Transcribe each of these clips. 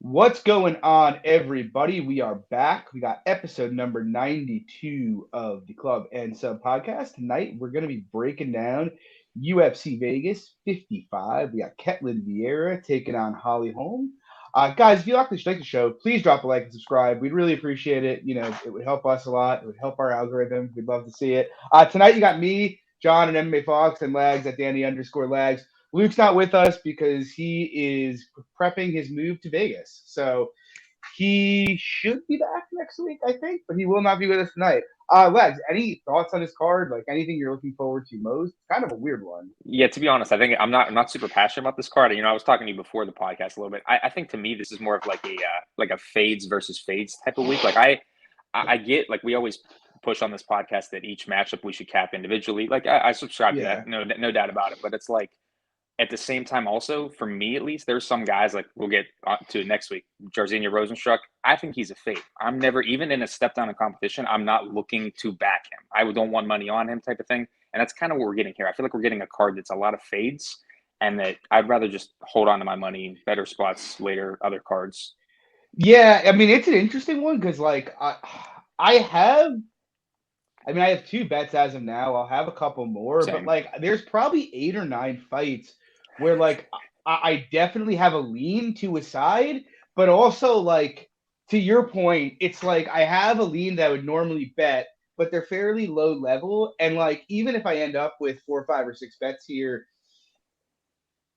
What's going on, everybody? We are back. We got episode number 92 of the Club and Sub podcast. Tonight, we're going to be breaking down UFC Vegas 55. We got Ketlin Vieira taking on Holly Holm. Guys, if you like the show, please drop a like and subscribe. We'd really appreciate it. It would help us a lot. It would help our algorithm. We'd love to see it. Tonight, you got me, John, and MMA Fox, and Lags at Danny_Lags. Luke's not with us because he is prepping his move to Vegas. So he should be back next week, I think, but he will not be with us tonight. Legs, any thoughts on this card? Like anything you're looking forward to most? It's kind of a weird one. Yeah, to be honest, I think I'm not super passionate about this card. I was talking to you before the podcast a little bit. I think to me this is more of like a fades versus fades type of week. I get like we always push on this podcast that each matchup we should cap individually. Like I subscribe to Yeah. that, no doubt about it. But it's like at the same time, also for me at least, there's some guys like we'll get to it next week. Jairzinho Rosenstruck, I think he's a fade. I'm never even in a step down in competition. I'm not looking to back him. I don't want money on him type of thing. And that's kind of what we're getting here. I feel like we're getting a card that's a lot of fades, and that I'd rather just hold on to my money, better spots later, other cards. Yeah, I mean it's an interesting one because I have I have two bets as of now. I'll have a couple more, but Same. like there's probably 8 or 9 fights where like I definitely have a lean to a side, but also like to your point, it's like I have a lean that I would normally bet, but they're fairly low level. And like even if I end up with 4, 5, or 6 bets here,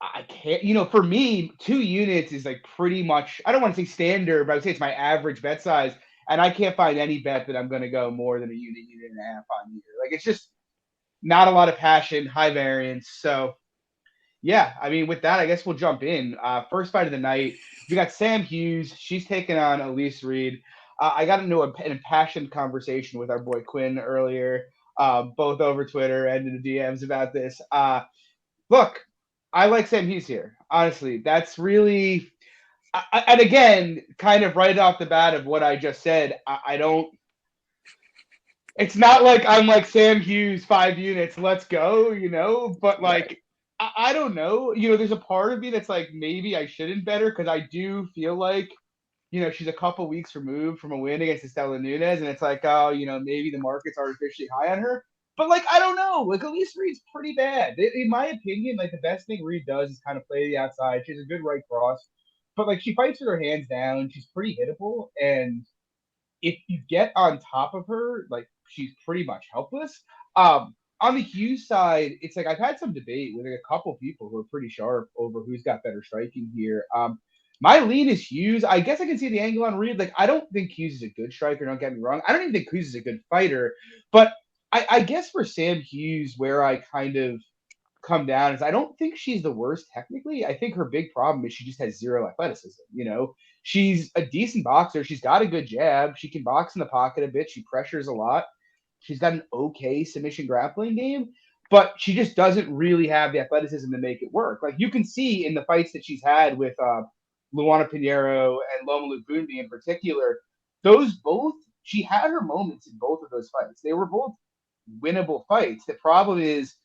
I can't, for me, 2 units is like pretty much, I don't want to say standard, but I would say it's my average bet size. And I can't find any bet that I'm going to go more than a unit and a half on either. Like it's just not a lot of passion, high variance. So yeah, I mean, with that, I guess we'll jump in. First fight of the night, we got Sam Hughes. She's taking on Elise Reed. I got into an impassioned conversation with our boy Quinn earlier, both over Twitter and in the DMs about this. Look, I like Sam Hughes here. Honestly, that's really, and again, kind of right off the bat of what I just said, I don't. It's not like I'm like Sam Hughes, 5 units, let's go, But Right. like, I don't know. There's a part of me that's like maybe I shouldn't bet her because I do feel like she's a couple weeks removed from a win against Estela Nunez, and it's like, oh, maybe the market's artificially high on her. But like, I don't know. Like, Elise Reed's pretty bad. In my opinion, like the best thing Reed does is kind of play the outside. She has a good right cross, but like she fights with her hands down. She's pretty hittable, and if you get on top of her, like she's pretty much helpless. On the Hughes side, it's like I've had some debate with like, a couple people who are pretty sharp over who's got better striking here. My lean is Hughes. I guess I can see the angle on Reed. Like, I don't think Hughes is a good striker. Don't get me wrong. I don't even think Hughes is a good fighter. But I guess for Sam Hughes, where I kind of come down is I don't think she's the worst technically. I think her big problem is she just has zero athleticism. She's a decent boxer. She's got a good jab. She can box in the pocket a bit. She pressures a lot. She's got an okay submission grappling game, but she just doesn't really have the athleticism to make it work. Like you can see in the fights that she's had with Luana Pinheiro and Loma Lubumbi in particular, those both she had her moments in both of those fights. They were both winnable fights. The problem is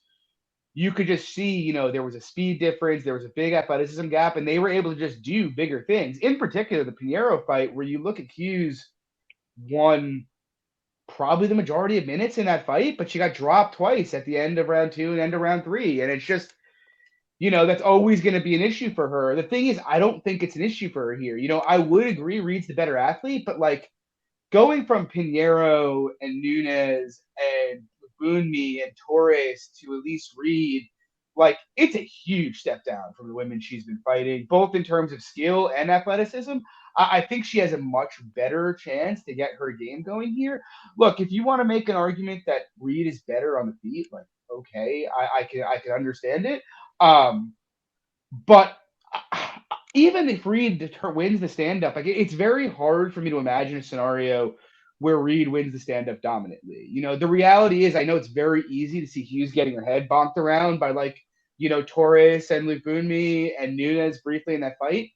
you could just see, there was a speed difference, there was a big athleticism gap, and they were able to just do bigger things. In particular, the Pinheiro fight, where you look at Hughes won probably the majority of minutes in that fight, but she got dropped twice at the end of round 2 and end of round 3. And it's just, that's always going to be an issue for her. The thing is, I don't think it's an issue for her here. I would agree Reed's the better athlete, but like going from Pinheiro and Nunez and Bunmi and Torres to Elise Reed, like it's a huge step down from the women she's been fighting, both in terms of skill and athleticism. I think she has a much better chance to get her game going here. Look, if you want to make an argument that Reed is better on the feet, like okay, I can understand it. But even if Reed wins the stand up, like it's very hard for me to imagine a scenario where Reed wins the stand up dominantly. The reality is, I know it's very easy to see Hughes getting her head bonked around by like, Torres and Lubunmi and Nunez briefly in that fight.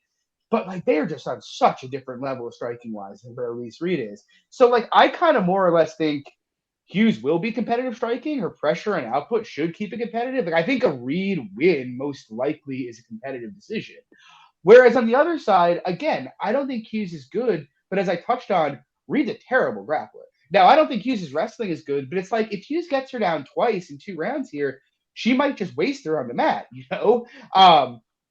But like they are just on such a different level of striking wise than where Elise Reed is. So like I kind of more or less think Hughes will be competitive striking. Her pressure and output should keep it competitive. Like I think a Reed win most likely is a competitive decision. Whereas on the other side, again, I don't think Hughes is good, but as I touched on, Reed's a terrible grappler. Now, I don't think Hughes' wrestling is good, but it's like if Hughes gets her down twice in 2 rounds here, she might just waste her on the mat, you know?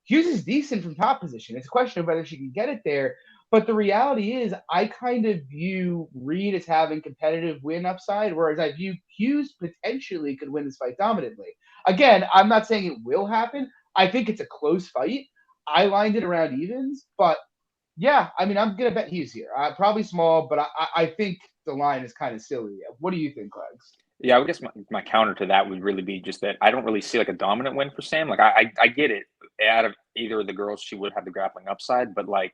Hughes is decent from top position. It's a question of whether she can get it there. But the reality is, I kind of view Reed as having competitive win upside, whereas I view Hughes potentially could win this fight dominantly. Again, I'm not saying it will happen. I think it's a close fight. I lined it around evens, but yeah, I mean, I'm gonna bet Hughes here. Probably small, but I think the line is kind of silly. What do you think, Legs? Yeah, I would guess my counter to that would really be just that I don't really see like a dominant win for Sam. Like I get it. Out of either of the girls, she would have the grappling upside, but like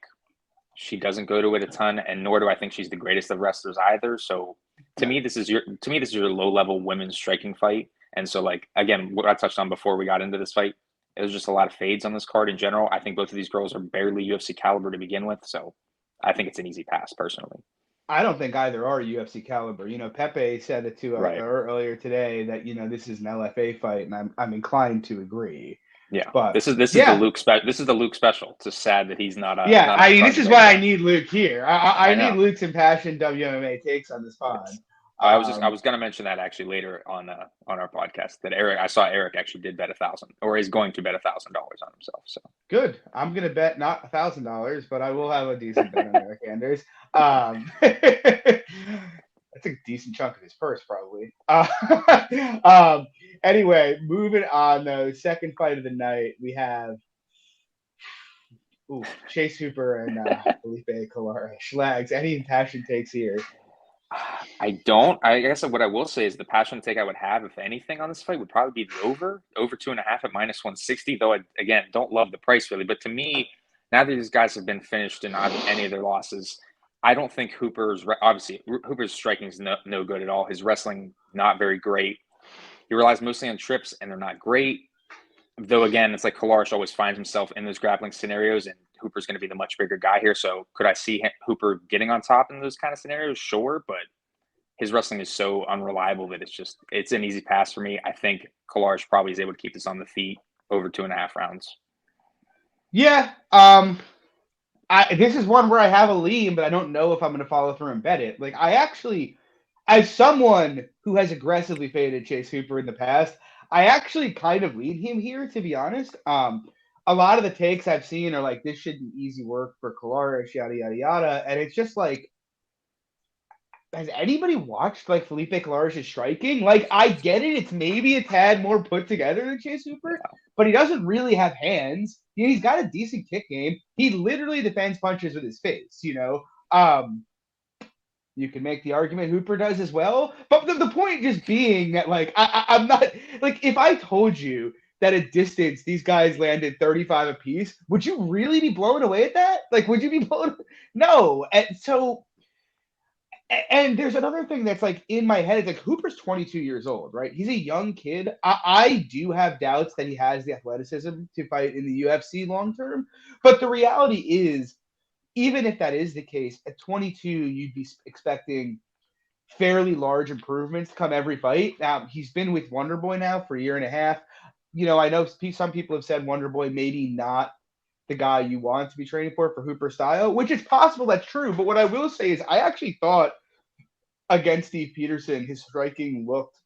she doesn't go to it a ton, and nor do I think she's the greatest of wrestlers either. So to me this is your low level women's striking fight. And so like again, what I touched on before we got into this fight, it was just a lot of fades on this card in general. I think both of these girls are barely UFC caliber to begin with, so I think it's an easy pass personally. I don't think either are UFC caliber. Pepe said it to Right. earlier today that this is an LFA fight, and I'm inclined to agree. Yeah. But This is the yeah, Luke special. It's just sad that he's yeah. not on I the mean, card this to is break why it I down. need Luke here. I I need know. Luke's impassioned WMMA takes on this pod. Yes. I was gonna mention that actually later on our podcast that I saw Eric actually did bet 1,000 or is going to bet $1,000 on himself. So Good. I'm gonna bet not $1,000, but I will have a decent bet on Eric Anders. That's a decent chunk of his purse, probably. Anyway, moving on though. Second fight of the night, we have Chase Hooper and Felipe Colares. Schlags. Any impassioned takes here? I don't. I guess what I will say is the passion take I would have, if anything, on this fight would probably be the over 2.5 at -160. Though I again don't love the price really, but to me, now that these guys have been finished in not any of their losses, I don't think obviously Hooper's striking is no good at all. His wrestling not very great. He relies mostly on trips, and they're not great. Though again, it's like Colares always finds himself in those grappling scenarios, and Hooper's going to be the much bigger guy here. So could I see Hooper getting on top in those kind of scenarios? Sure, but his wrestling is so unreliable that it's an easy pass for me. I think Colares probably is able to keep this on the feet over 2.5 rounds. Yeah. This is one where I have a lean, but I don't know if I'm going to follow through and bet it. Like I actually, as someone who has aggressively faded Chase Hooper in the past, I actually kind of lean him here, to be honest. A lot of the takes I've seen are like, this should be easy work for Colares, yada yada yada, and it's just like, has anybody watched like Felipe Colares' striking? Like, I get it; it's maybe a tad more put together than Chase Hooper, but he doesn't really have hands. He's got a decent kick game. He literally defends punches with his face. You can make the argument Hooper does as well, but the point just being that like I'm not like if I told you that at distance these guys landed 35 apiece, would you really be blown away at that? Like, would you be blown? No, and there's another thing that's like in my head. It's like Hooper's 22 years old, right? He's a young kid. I do have doubts that he has the athleticism to fight in the UFC long term, but the reality is even if that is the case, at 22, you'd be expecting fairly large improvements come every fight. Now, he's been with Wonder Boy now for a year and a half. I know some people have said Wonder Boy maybe not the guy you want to be training for Hooper style, which is possible that's true. But what I will say is I actually thought against Steve Peterson, his striking looked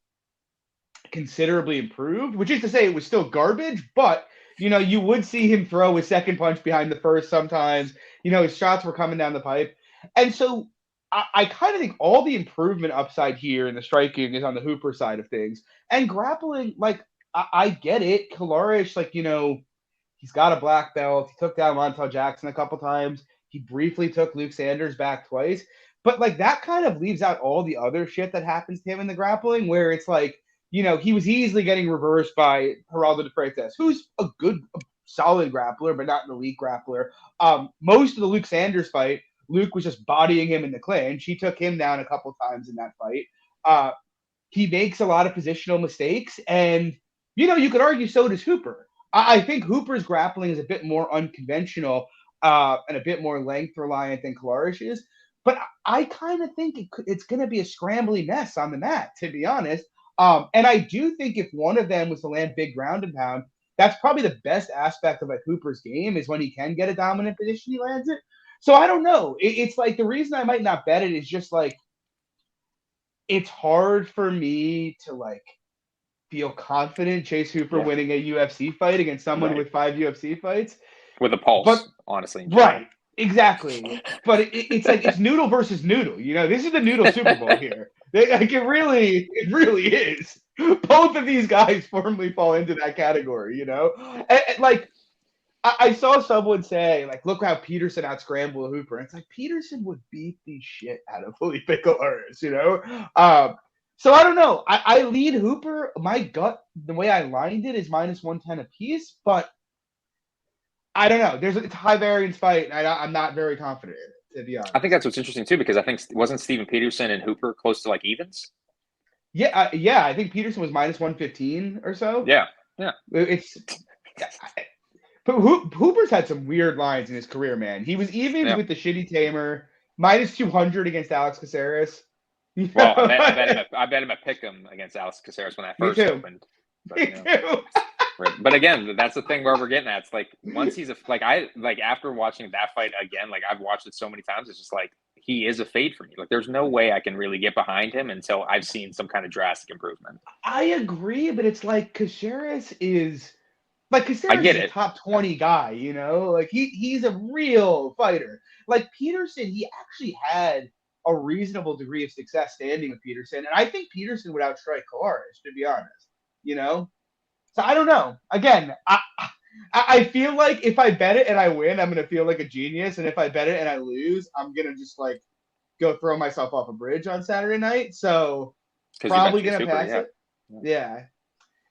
considerably improved, which is to say it was still garbage, but you would see him throw his second punch behind the first sometimes. His shots were coming down the pipe. And so I kind of think all the improvement upside here in the striking is on the Hooper side of things. And grappling, like, I get it. Colares, like, he's got a black belt. He took down Montel Jackson a couple times. He briefly took Luke Sanders back twice. But, like, that kind of leaves out all the other shit that happens to him in the grappling where it's like, he was easily getting reversed by Geraldo de Freitas, who's a solid grappler, but not an elite grappler. Most of the Luke Sanders fight, Luke was just bodying him in the clinch. He took him down a couple times in that fight. He makes a lot of positional mistakes, and you could argue so does Hooper. I think Hooper's grappling is a bit more unconventional and a bit more length reliant than Colares is. But I kind of think it's going to be a scrambly mess on the mat, to be honest. And I do think if one of them was to land big ground and pound, that's probably the best aspect of like Hooper's game is when he can get a dominant position, he lands it. So I don't know. It's like the reason I might not bet it is just like it's hard for me to like feel confident Chase Hooper winning a UFC fight against someone with 5 UFC fights with a pulse, but honestly. Right, exactly. But it's like it's noodle versus noodle. You know, this is the noodle Super Bowl here. Like it really is. Both of these guys firmly fall into that category. You know, and like I saw someone say, like, look how Peterson outscrambled Hooper. And it's like Peterson would beat the shit out of Felipe Colares. You know, so I don't know. I lead Hooper. My gut, the way I lined it, is -110 apiece, but I don't know. It's a high variance fight, and I'm not very confident in it, to be honest. I think that's what's interesting too, because I think wasn't Steven Peterson and Hooper close to like evens? Yeah, yeah. I think Peterson was -115 or so. Yeah. But Hooper's had some weird lines in his career, man. He was evens with the Shitty Tamer, -200 against Alex Caceres. Well, I bet him at Pick'em against Alex Caceres when that first opened. But, Me too. But again, that's the thing where we're getting at. It's like once he's after watching that fight again, like I've watched it so many times, it's just like he is a fade for me. Like there's no way I can really get behind him until I've seen some kind of drastic improvement. I agree, but it's like Caceres is is a top 20 guy, you know? Like he's a real fighter. Like Peterson, he actually had a reasonable degree of success standing with Peterson, and I think Peterson would outstrike Colares, to be honest. You know? So I don't know. Again, I feel like if I bet it and I win, I'm gonna feel like a genius, and if I bet it and I lose, I'm gonna just like go throw myself off a bridge on Saturday night. So probably gonna pass it. Yeah.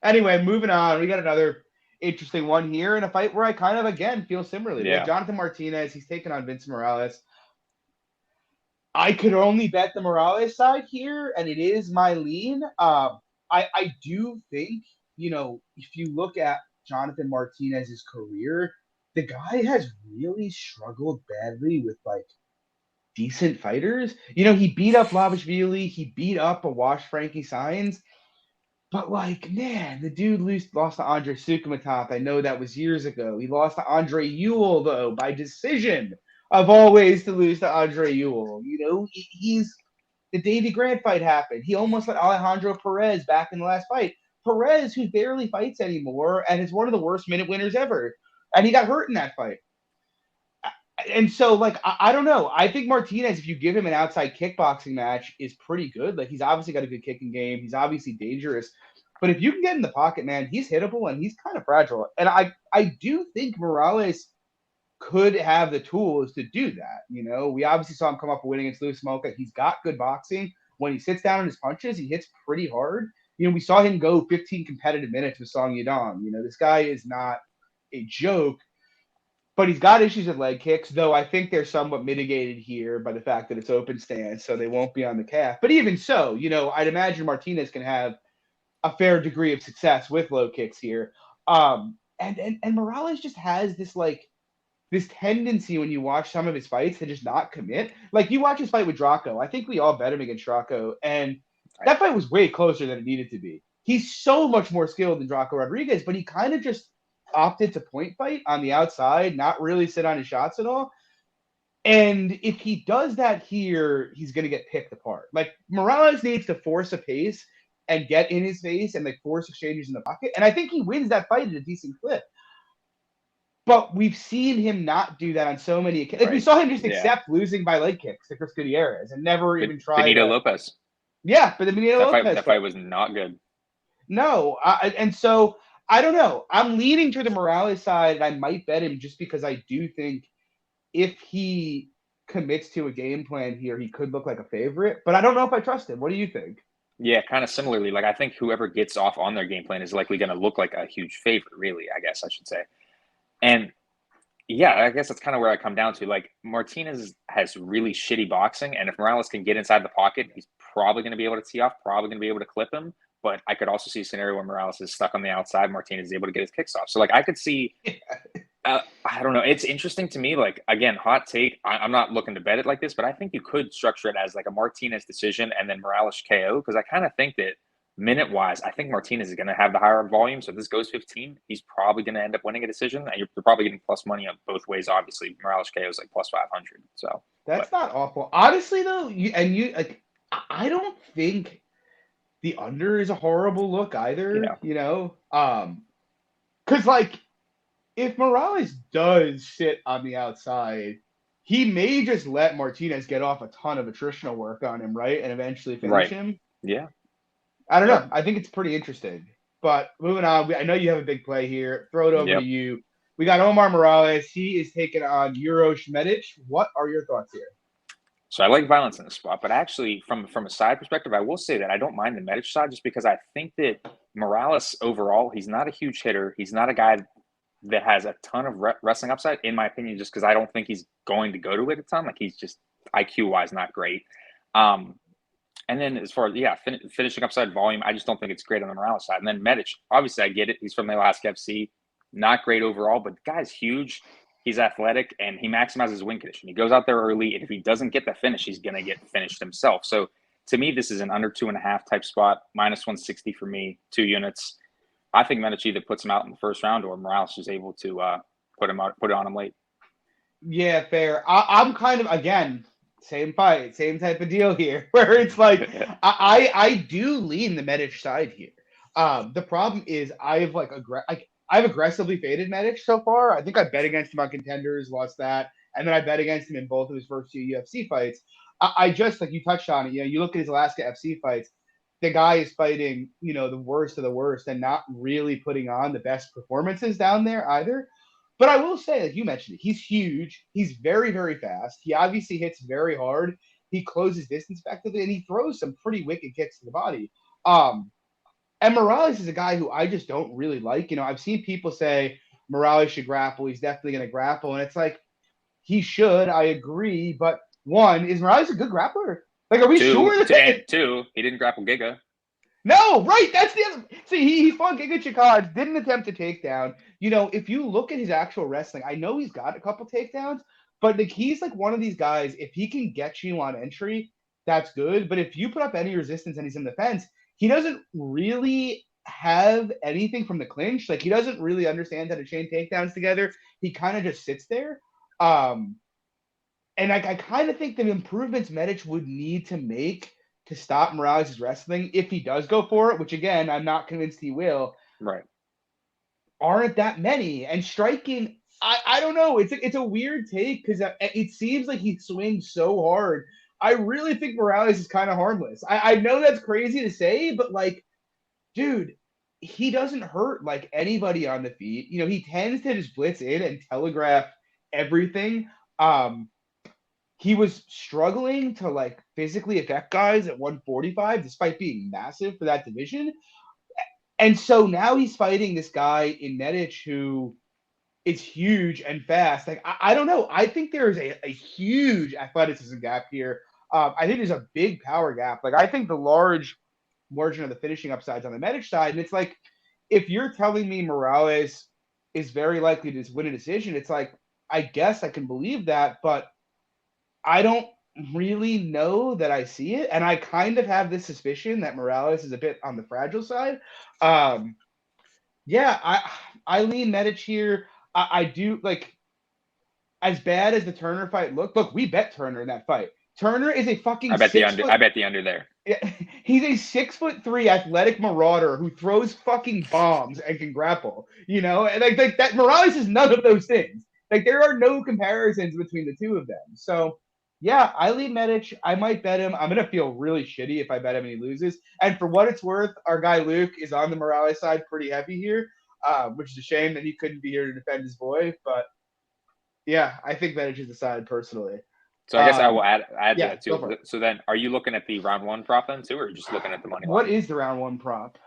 Anyway, moving on. We got another interesting one here in a fight where I kind of again feel similarly. We have Jonathan Martinez. He's taking on Vincent Morales. I could only bet the Morales side here, and it is my lean. I do think, you know, if you look at Jonathan Martinez's career, the guy has really struggled badly with like decent fighters. You know, he beat up Lavishvili, he beat up a washed Frankie Saenz, but like, man, the dude lost to Andre Sukumatop. I know that was years ago. He lost to Andre Ewell though by decision. Of all ways to lose to Andre Ewell. You know, he's the Davey Grant fight happened. He almost let Alejandro Perez back in the last fight. Perez, who barely fights anymore and is one of the worst minute winners ever. And he got hurt in that fight. And so, like, I don't know. I think Martinez, if you give him an outside kickboxing match, is pretty good. Like, he's obviously got a good kicking game. He's obviously dangerous. But if you can get in the pocket, man, he's hittable and he's kind of fragile. And I do think Morales could have the tools to do that. You know, we obviously saw him come up winning against Louis Smolka. He's got good boxing. When he sits down on his punches, he hits pretty hard. You know, we saw him go 15 competitive minutes with Song Yadong. You know, this guy is not a joke, but he's got issues with leg kicks, though I think they're somewhat mitigated here by the fact that it's open stance, so they won't be on the calf. But even so, you know, I'd imagine Martinez can have a fair degree of success with low kicks here. And Morales just has this tendency when you watch some of his fights to just not commit. Like, you watch his fight with Draco. I think we all bet him against Draco, and that fight was way closer than it needed to be. He's so much more skilled than Draco Rodriguez, but he kind of just opted to point fight on the outside, not really sit on his shots at all. And if he does that here, he's going to get picked apart. Like, Morales needs to force a pace and get in his face and like force exchanges in the pocket. And I think he wins that fight at a decent clip. But we've seen him not do that on so many occasions. Like, we saw him just accept losing by leg kicks to Chris Gutierrez and never even try. Benito Lopez. Yeah, but the Benito Lopez that fight was not good. No, and so I don't know. I'm leaning to the Morales side, and I might bet him just because I do think if he commits to a game plan here, he could look like a favorite. But I don't know if I trust him. What do you think? Yeah, kind of similarly. Like, I think whoever gets off on their game plan is likely going to look like a huge favorite, really, I guess I should say. And yeah, I guess that's kind of where I come down to. Like, Martinez has really shitty boxing, and if Morales can get inside the pocket, he's probably going to be able to tee off, probably going to be able to clip him. But I could also see a scenario where Morales is stuck on the outside, Martinez is able to get his kicks off. So, like, I could see, I don't know. It's interesting to me. Like, again, hot take. I'm not looking to bet it like this, but I think you could structure it as like a Martinez decision and then Morales KO, because I kind of think that minute-wise, I think Martinez is going to have the higher volume. So if this goes 15, he's probably going to end up winning a decision. And you're probably getting plus money on both ways, obviously. Morales KO is like plus 500. So That's not awful. Honestly, though, I don't think the under is a horrible look either, because, like, if Morales does sit on the outside, he may just let Martinez get off a ton of attritional work on him, right? And eventually finish him. Yeah. I don't know. I think it's pretty interesting. But moving on, I know you have a big play here. Throw it over to you. We got Omar Morales. He is taking on Uros. What are your thoughts here? So I like violence in this spot, but actually, from a side perspective, I will say that I don't mind the Medic side just because I think that Morales overall, he's not a huge hitter. He's not a guy that has a ton of wrestling upside, in my opinion, just because I don't think he's going to go to it a ton. Like, he's just IQ-wise not great. And then as far as, finishing upside volume, I just don't think it's great on the Morales side. And then Medic, obviously I get it. He's from the Alaska FC. Not great overall, but the guy's huge. He's athletic, and he maximizes win condition. He goes out there early, and if he doesn't get the finish, he's going to get finished himself. So to me, this is an under 2.5 type spot, minus 160 for me, 2 units. I think Medic either puts him out in the first round or Morales is able to put it on him late. Yeah, fair. I'm kind of, again, same fight, same type of deal here, where it's like I do lean the Medic side here. The problem is I've aggressively faded Medic so far. I think I bet against him on Contenders, lost that, and then I bet against him in both of his first 2 UFC fights. I just, like you touched on it, you look at his Alaska FC fights, the guy is fighting, the worst of the worst and not really putting on the best performances down there either. But I will say, like you mentioned it, he's huge. He's very, very fast. He obviously hits very hard. He closes distance effectively, and he throws some pretty wicked kicks to the body. And Morales is a guy who I just don't really like. I've seen people say Morales should grapple. He's definitely going to grapple. And it's like, he should. I agree. But one, is Morales a good grappler? Like, are we sure that? Two, he didn't grapple Giga. No, right. That's the other. See, he fought Giga Chikaj, didn't attempt a takedown. If you look at his actual wrestling, I know he's got a couple takedowns, but he's like one of these guys, if he can get you on entry, that's good. But if you put up any resistance and he's in the fence, he doesn't really have anything from the clinch. Like, he doesn't really understand how to chain takedowns together. He kind of just sits there. And I kind of think the improvements Medic would need to make to stop Morales' wrestling, if he does go for it, which, again, I'm not convinced he will, right, aren't that many. And striking, I don't know. It's a weird take because it seems like he swings so hard. I really think Morales is kind of harmless. I know that's crazy to say, but, like, dude, he doesn't hurt, like, anybody on the feet. He tends to just blitz in and telegraph everything. He was struggling to, like, physically affect guys at 145, despite being massive for that division. And so now he's fighting this guy in Medic who is huge and fast. Like, I don't know. I think there's a huge athleticism gap here. I think there's a big power gap. Like, I think the large margin of the finishing upsides on the Medic side. And it's like, if you're telling me Morales is very likely to win a decision, it's like, I guess I can believe that, but I don't really know that I see it. And I kind of have this suspicion that Morales is a bit on the fragile side. I lean Medic here. I do, like, as bad as the Turner fight looked. Look, we bet Turner in that fight. Turner is a fucking I bet the under there. Yeah, he's a 6'3" athletic marauder who throws fucking bombs and can grapple. And like that Morales is none of those things. Like, there are no comparisons between the two of them. So yeah, I lead Medic. I might bet him. I'm gonna feel really shitty if I bet him and he loses. And for what it's worth, our guy Luke is on the Morales side pretty heavy here, which is a shame that he couldn't be here to defend his boy. But yeah, I think Medic is the side personally. So I guess I will add to that too. So then, are you looking at the round 1 prop then too, or are you just looking at the money line? What is the round 1 prop?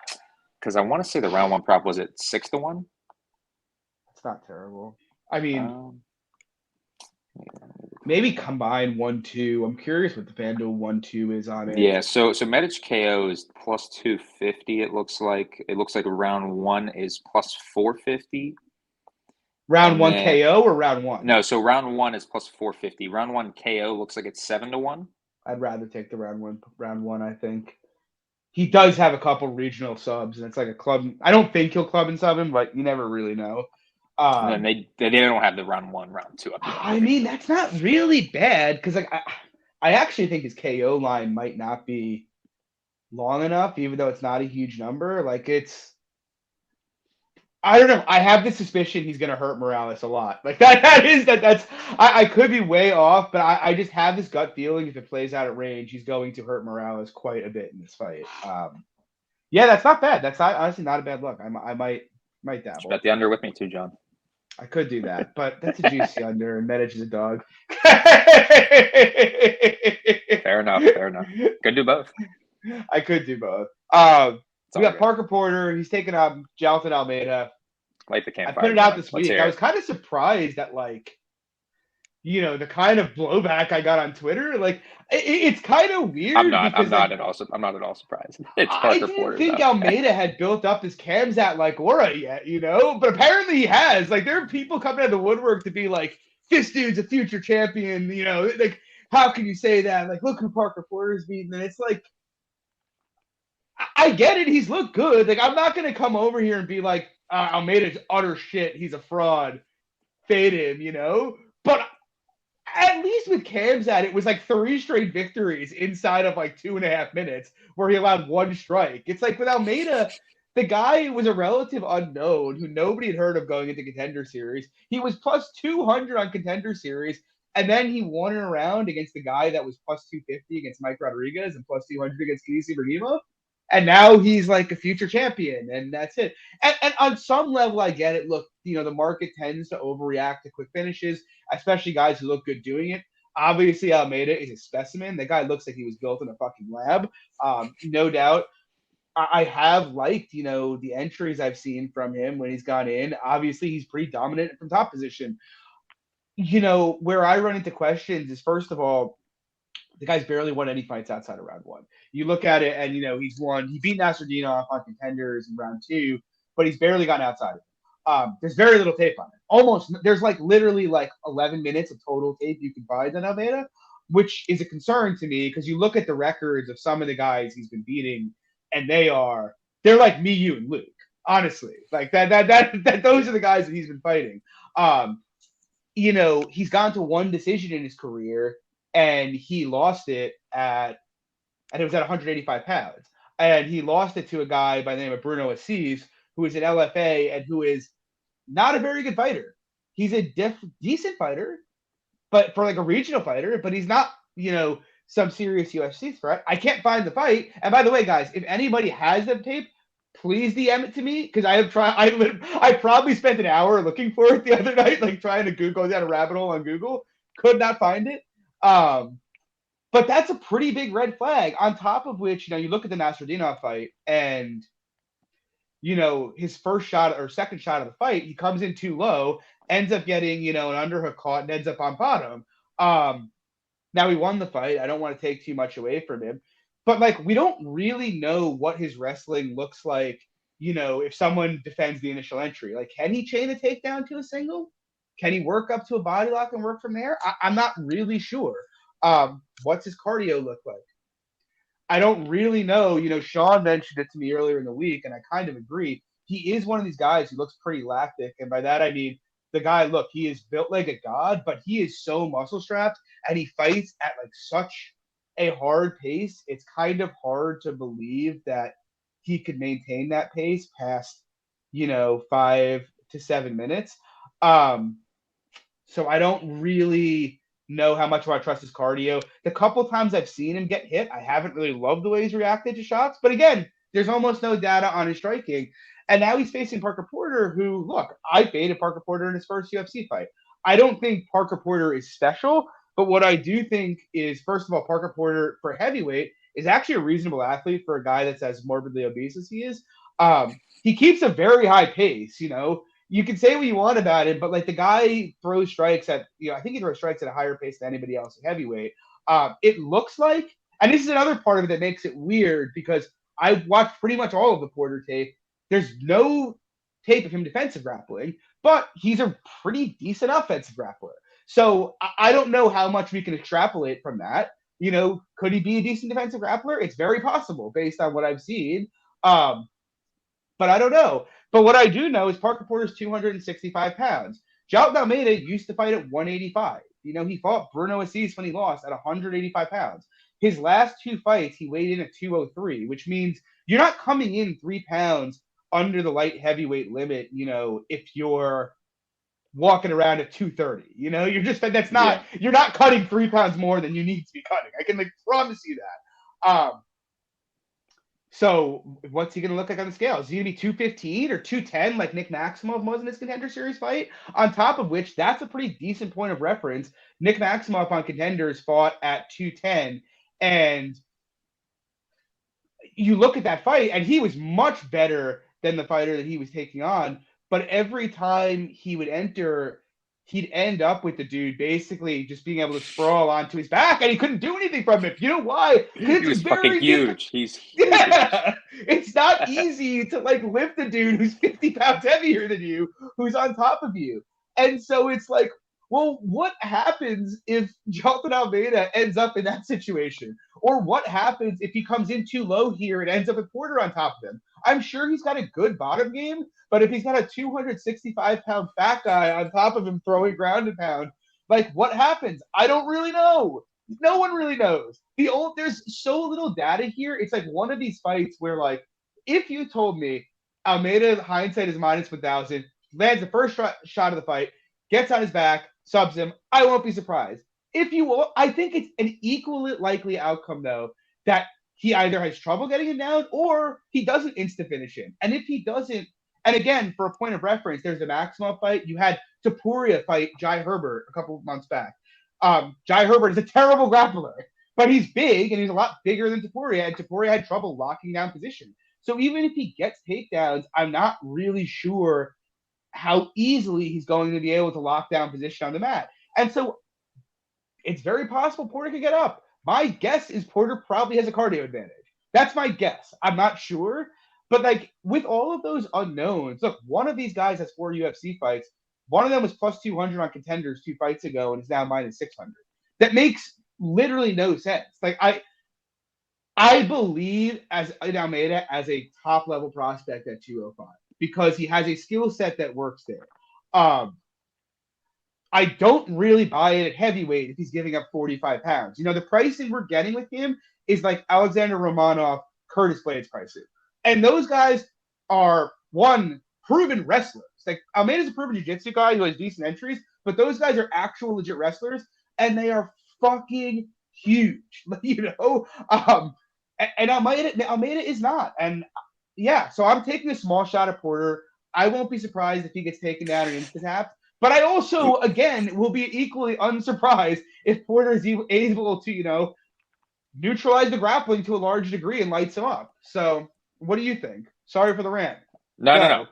Because I want to say the round 1 prop was it 6-1. That's not terrible. I mean, maybe combine 1-2. I'm curious what the FanDuel 1-2 is on it. Yeah. So Medic KO is plus 250. It looks like round 1 is plus 450. Round 1 KO or round 1? No, so round 1 is plus 450. Round 1 KO looks like it's 7-1. I'd rather take the round one, I think. he does have a couple regional subs, and it's like a club. I don't think he'll club and sub him, but you never really know. And then they don't have the round 1, round 2 up. I mean, that's not really bad because like I actually think his KO line might not be long enough, even though it's not a huge number. Like I don't know. I have the suspicion he's going to hurt Morales a lot. Like that's. I could be way off, but I just have this gut feeling if it plays out at range, he's going to hurt Morales quite a bit in this fight. Yeah, that's not bad. That's honestly not a bad look. I might dabble. Bet the under with me too, John. I could do that, but that's a juicy under, and Medic is a dog. Fair enough. Could do both. I could do both. We got Parker Porter. He's taking on Jailton Almeida. Light the campfire. I put it out this week. I was kind of surprised at the kind of blowback I got on Twitter. Like it's kind of weird. I'm not at all surprised. It's Parker Porter. I didn't think Almeida had built up his Kamzat like aura yet, but apparently he has. Like there are people coming out of the woodwork to be like, this dude's a future champion. Like how can you say that? Like look who Parker Porter's beating, and it's like. I get it. He's looked good. Like I'm not gonna come over here and be like Almeida's utter shit. He's a fraud. Fade him, But at least with Kamzat, it was like 3 straight victories inside of like 2.5 minutes where he allowed 1 strike. It's like with Almeida, the guy was a relative unknown who nobody had heard of going into Contender Series. He was plus 200 on Contender Series, and then he won a round against the guy that was plus 250 against Mike Rodriguez and plus 200 against Kenisi Bergimo. And now he's like a future champion, and that's it. And on some level, I get it. Look, the market tends to overreact to quick finishes, especially guys who look good doing it. Obviously, Almeida is a specimen. The guy looks like he was built in a fucking lab, no doubt. I have liked, the entries I've seen from him when he's gone in. Obviously, he's pretty dominant from top position. Where I run into questions is, first of all, the guy's barely won any fights outside of round 1. You look at it and, he beat Nasruddinov on Contenders in round 2, but he's barely gotten outside of it. There's very little tape on it. There's literally 11 minutes of total tape you can find on Almeida, which is a concern to me because you look at the records of some of the guys he's been beating and they're like me, you, and Luke, honestly. Like that those are the guys that he's been fighting. He's gone to 1 decision in his career, and he lost it and it was at 185 pounds. And he lost it to a guy by the name of Bruno Assis, who is an LFA and who is not a very good fighter. He's a decent fighter, but for a regional fighter, but he's not, some serious UFC threat. I can't find the fight. And by the way, guys, if anybody has the tape, please DM it to me because I probably spent an hour looking for it the other night, trying to go down a rabbit hole on Google. Could not find it. But that's a pretty big red flag. On top of which, you look at the Nasruddinov fight and, his first shot or second shot of the fight, he comes in too low, ends up getting, an underhook caught and ends up on bottom. Now he won the fight. I don't want to take too much away from him, but we don't really know what his wrestling looks like. If someone defends the initial entry, can he chain a takedown to a single? Can he work up to a body lock and work from there? I'm not really sure. What's his cardio look like? I don't really know. Sean mentioned it to me earlier in the week, and I kind of agree. He is one of these guys who looks pretty lactic, and by that I mean the guy, he is built like a god, but he is so muscle strapped, and he fights at such a hard pace. It's kind of hard to believe that he could maintain that pace past, 5 to 7 minutes. So I don't really know how much I trust his cardio. The couple times I've seen him get hit, I haven't really loved the way he's reacted to shots. But again, there's almost no data on his striking. And now he's facing Parker Porter, who, look, I faded Parker Porter in his first UFC fight. I don't think Parker Porter is special, but what I do think is, first of all, Parker Porter for heavyweight is actually a reasonable athlete for a guy that's as morbidly obese as he is. He keeps a very high pace, You can say what you want about him, but the guy throws strikes at, I think he throws strikes at a higher pace than anybody else in heavyweight. It looks like, and this is another part of it that makes it weird because I watched pretty much all of the Porter tape. There's no tape of him defensive grappling, but he's a pretty decent offensive grappler. So I don't know how much we can extrapolate from that, Could he be a decent defensive grappler? It's very possible based on what I've seen. But I don't know. But what I do know is Parker Porter's 265 pounds. Jailton Almeida used to fight at 185. He fought Bruno Assis when he lost at 185 pounds. His last two fights, he weighed in at 203, which means you're not coming in 3 pounds under the light heavyweight limit, if you're walking around at 230. You're just that's not you're not cutting 3 pounds more than you need to be cutting. I can promise you that. So what's he going to look like on the scale? Is he going to be 215 or 210 like Nick Maximov was in his Contender Series fight? On top of which, that's a pretty decent point of reference. Nick Maximov on Contenders fought at 210, and you look at that fight, and he was much better than the fighter that he was taking on. But every time he would enter, he'd end up with the dude basically just being able to sprawl onto his back, and he couldn't do anything from it. You know why? He was fucking huge. He's huge. Yeah, it's not easy to lift a dude who's 50 pounds heavier than you, who's on top of you. And so it's like, well, what happens if Jailton Almeida ends up in that situation? Or what happens if he comes in too low here and ends up with Porter on top of him? I'm sure he's got a good bottom game, but if he's got a 265-pound fat guy on top of him throwing ground and pound, what happens? I don't really know. No one really knows. There's so little data here. It's like one of these fights where, if you told me Almeida hindsight is minus 1,000, lands the first shot of the fight, gets on his back, subs him, I won't be surprised. If you will, I think it's an equally likely outcome, though, that he either has trouble getting him down or he doesn't insta-finish him. And if he doesn't, and again, for a point of reference, there's the Maximov fight. You had Topuria fight Jai Herbert a couple of months back. Jai Herbert is a terrible grappler, but he's big, and he's a lot bigger than Topuria, and Topuria had trouble locking down position. So even if he gets takedowns, I'm not really sure how easily he's going to be able to lock down position on the mat. And so it's very possible Porter could get up. My guess is Porter probably has a cardio advantage. That's my guess. I'm not sure. But with all of those unknowns, look, one of these guys has 4 UFC fights. One of them was plus 200 on Contenders 2 fights ago and is now minus 600. That makes literally no sense. I believe in Almeida as a top level prospect at 205 because he has a skill set that works there. I don't really buy it at heavyweight if he's giving up 45 pounds. The pricing we're getting with him is like Alexander Romanov, Curtis Blades pricing. And those guys are, one, proven wrestlers. Almeida's a proven jiu-jitsu guy who has decent entries, but those guys are actual legit wrestlers, and they are fucking huge. And Almeida is not. And yeah, so I'm taking a small shot at Porter. I won't be surprised if he gets taken down and insta-tapped. But I also, again, will be equally unsurprised if Porter is able to, neutralize the grappling to a large degree and lights him up. So what do you think? Sorry for the rant. No,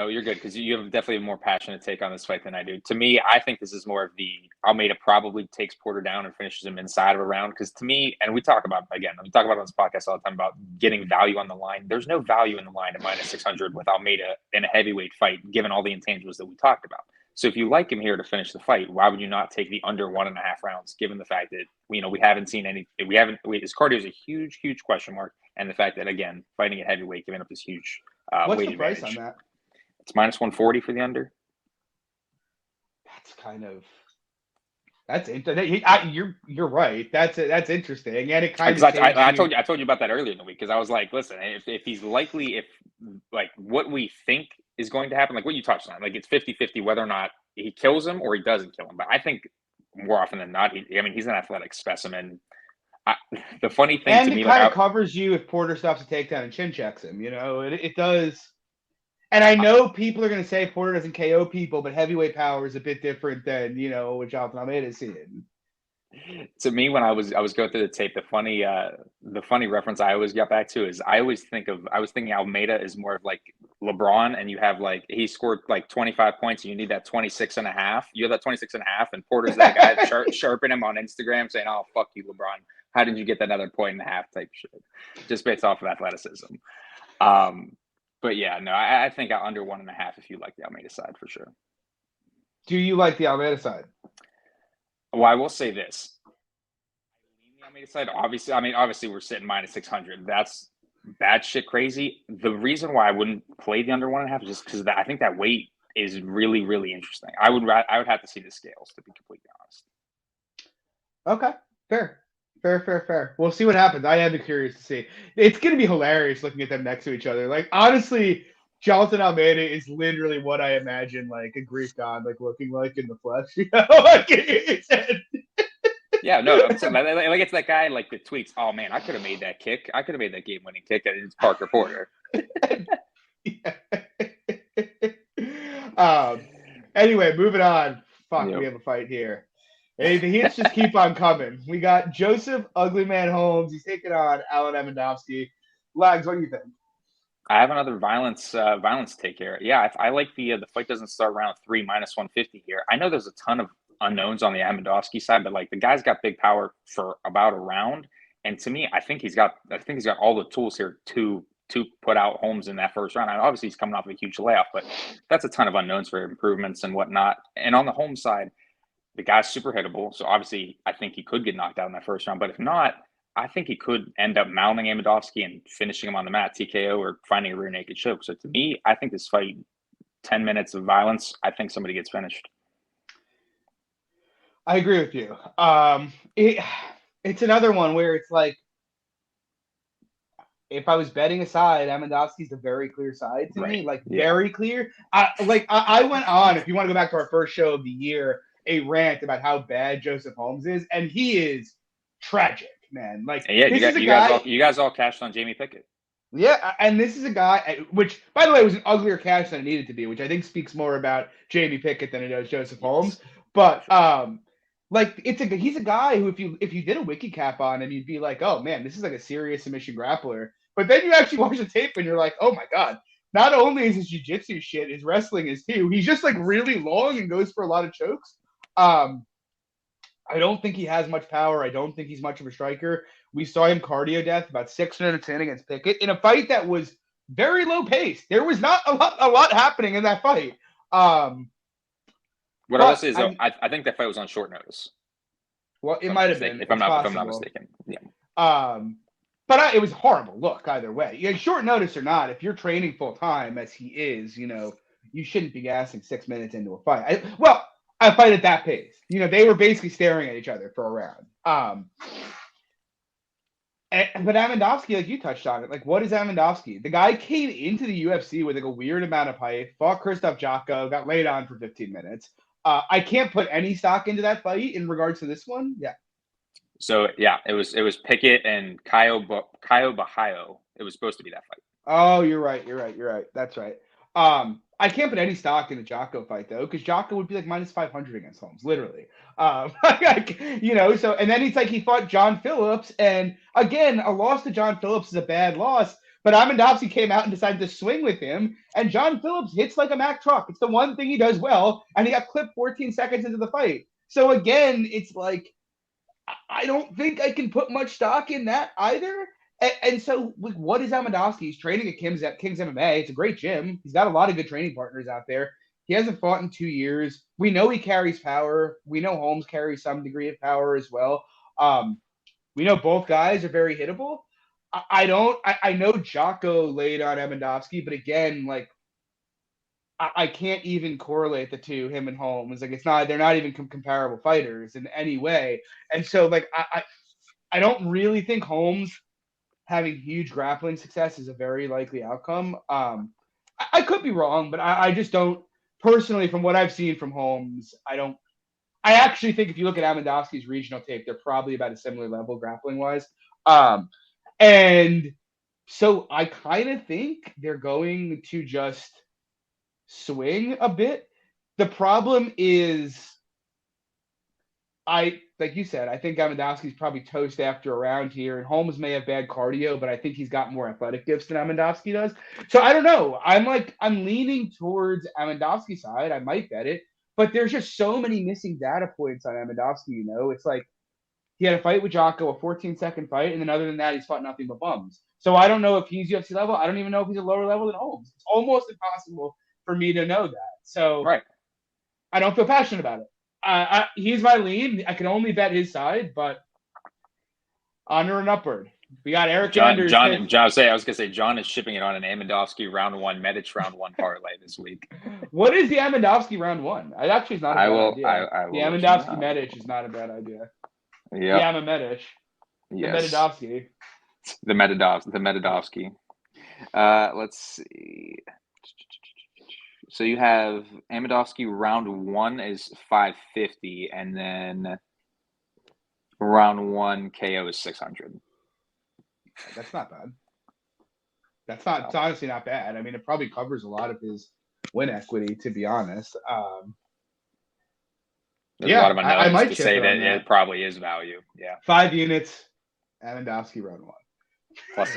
you're good because you have definitely a more passionate take on this fight than I do. To me, I think this is more of the Almeida probably takes Porter down and finishes him inside of a round. Because to me, and we talk about on this podcast all the time about getting value on the line. There's no value in the line at minus 600 with Almeida in a heavyweight fight, given all the intangibles that we talked about. So if you like him here to finish the fight, why would you not take the under 1.5 rounds, given the fact that, we haven't seen any, his cardio is a huge, huge question mark. And the fact that, again, fighting at heavyweight, giving up this huge what's weight the price advantage. on that? It's minus 140 for the under. You're right. That's interesting, and it kind of. I told you about that earlier in the week because I was like, listen, if he's likely, if what we think is going to happen, what you touched on, it's 50-50 whether or not he kills him or he doesn't kill him. But I think more often than not, he's an athletic specimen. The funny thing and to me, it kind of covers you if Porter stops a takedown and chin checks him. It does. And I know people are going to say Porter doesn't KO people, but heavyweight power is a bit different than what Jailton Almeida is seeing. To me, when I was going through the tape, the funny reference I always got back to is I was thinking Almeida is more of like LeBron, and you have he scored 25 points, and you need that 26.5. You have that 26.5, and Porter's that guy sharping him on Instagram saying, "Oh, fuck you, LeBron. How did you get that other 1.5" type shit, just based off of athleticism. But yeah, no, I think under 1.5 if you like the Almeida side for sure. Do you like the Almeida side? Well, I will say this. I lean the It's like obviously we're sitting minus 600. That's bad shit crazy. The reason why I wouldn't play the under 1.5 is just because I think that weight is really, really interesting. I would have to see the scales, to be completely honest. Okay, fair. Fair. We'll see what happens. I am curious to see. It's going to be hilarious looking at them next to each other. Like, honestly, Jailton Almeida is literally what I imagine, like, a Greek god, like, looking like in the flesh. You know? Like, yeah, no, I'm saying, like it's that guy like the tweets. Oh man, I could have made that kick. I could have made that game-winning kick. It's Parker Porter. Anyway, moving on. Fuck, Yep. we have a fight here. Hey, the Heats just keep on coming. We got Joseph Uglyman Holmes. He's taking on Alen Amedovski. Lags, what do you think? I have another violence take here. Yeah, I like the fight doesn't start round 3 minus 150 here. I know there's a ton of unknowns on the Amedovski side, but like the guy's got big power for about a round, and to me, I think he's got all the tools here to put out Holmes in that first round. And obviously, he's coming off a huge layoff, but that's a ton of unknowns for improvements and whatnot. And on the Holmes side, the guy's super hittable, so obviously, I think he could get knocked out in that first round. But if not, I think he could end up mounting Amedovski and finishing him on the mat, TKO, or finding a rear naked choke. So to me, I think this fight, 10 minutes of violence, I think somebody gets finished. I agree with you. It's another one where it's like, if I was betting aside, Amedovski's a very clear side to me, like very clear. I went on, if you want to go back to our first show of the year, a rant about how bad Joseph Holmes is, and he is tragic, man. Like, and yeah, you guys all cashed on Jamie Pickett. Yeah, and this is a guy, which, by the way, was an uglier cash than it needed to be, which I think speaks more about Jamie Pickett than it does Joseph Holmes. But like he's a guy who, if you did a wiki cap on him, you'd be like, oh man, this is like a serious submission grappler. But then you actually watch the tape and you're like, oh my god, not only is his jiu-jitsu shit, his wrestling is too. He's just like really long and goes for a lot of chokes. I don't think he has much power. I don't think he's much of a striker. We saw him cardio death about 6 minutes in against Pickett in a fight that was very low pace. There was not a lot happening in that fight. What I will say is, I think that fight was on short notice. Well, it might have been, if I'm not mistaken. Yeah. But it was horrible look either way. Yeah, short notice or not, if you're training full time as he is, you shouldn't be gassing 6 minutes into a fight. A fight at that pace. They were basically staring at each other for a round. But Amedovski, like you touched on it, like what is Amedovski? The guy came into the UFC with like a weird amount of hype, fought Krzysztof Jotko, got laid on for 15 minutes. I can't put any stock into that fight in regards to this one. Yeah. So yeah, it was Pickett and Caio Bahaio. It was supposed to be that fight. Oh, you're right. That's right. I can't put any stock in the Jotko fight though, because Jotko would be like minus 500 against Holmes, literally. So and then it's like he fought John Phillips, and again, a loss to John Phillips is a bad loss. But Amedovski came out and decided to swing with him, and John Phillips hits like a Mack truck. It's the one thing he does well, and he got clipped 14 seconds into the fight. So again, it's like I don't think I can put much stock in that either. And so, what is Amedovski? He's training at King's MMA. It's a great gym. He's got a lot of good training partners out there. He hasn't fought in 2 years. We know he carries power. We know Holmes carries some degree of power as well. We know both guys are very hittable. I know Jotko laid on Amedovski, but again, like I can't even correlate the two, him and Holmes. Like they're not even comparable fighters in any way. And so, like I don't really think Holmes having huge grappling success is a very likely outcome. I could be wrong, but I just don't personally, from what I've seen from Holmes, I actually think if you look at Amedovski's regional tape, they're probably about a similar level grappling wise. And so I kind of think they're going to just swing a bit. The problem is like you said, I think Amedovski's probably toast after a round here, and Holmes may have bad cardio, but I think he's got more athletic gifts than Amedovski does. So I don't know. I'm leaning towards Amedovski's side. I might bet it, but there's just so many missing data points on Amedovski. It's like he had a fight with Jotko, a 14-second fight, and then other than that, he's fought nothing but bums. So I don't know if he's UFC level. I don't even know if he's a lower level than Holmes. It's almost impossible for me to know that. So right. I don't feel passionate about it. He's my lead. I can only bet his side, but Honor and upward. We got Eric John, Anders. John, John. I was gonna say John is shipping it on an Amedovski round one, Medic round one parlay this week. What is the Amedovski round one? It actually is not a bad idea. I The will let you Amedovski know. Medic is not a bad idea. Yep. The Amamedic. The Yes. Medidovski. The Medidovski. Let's see. So you have Amedovski round one is 550, and then round one KO is 600. That's not bad. It's honestly not bad. I mean, it probably covers a lot of his win equity, to be honest. There's a lot of I might to say that it probably is value. Yeah. 5 units, Amedovski round one. Plus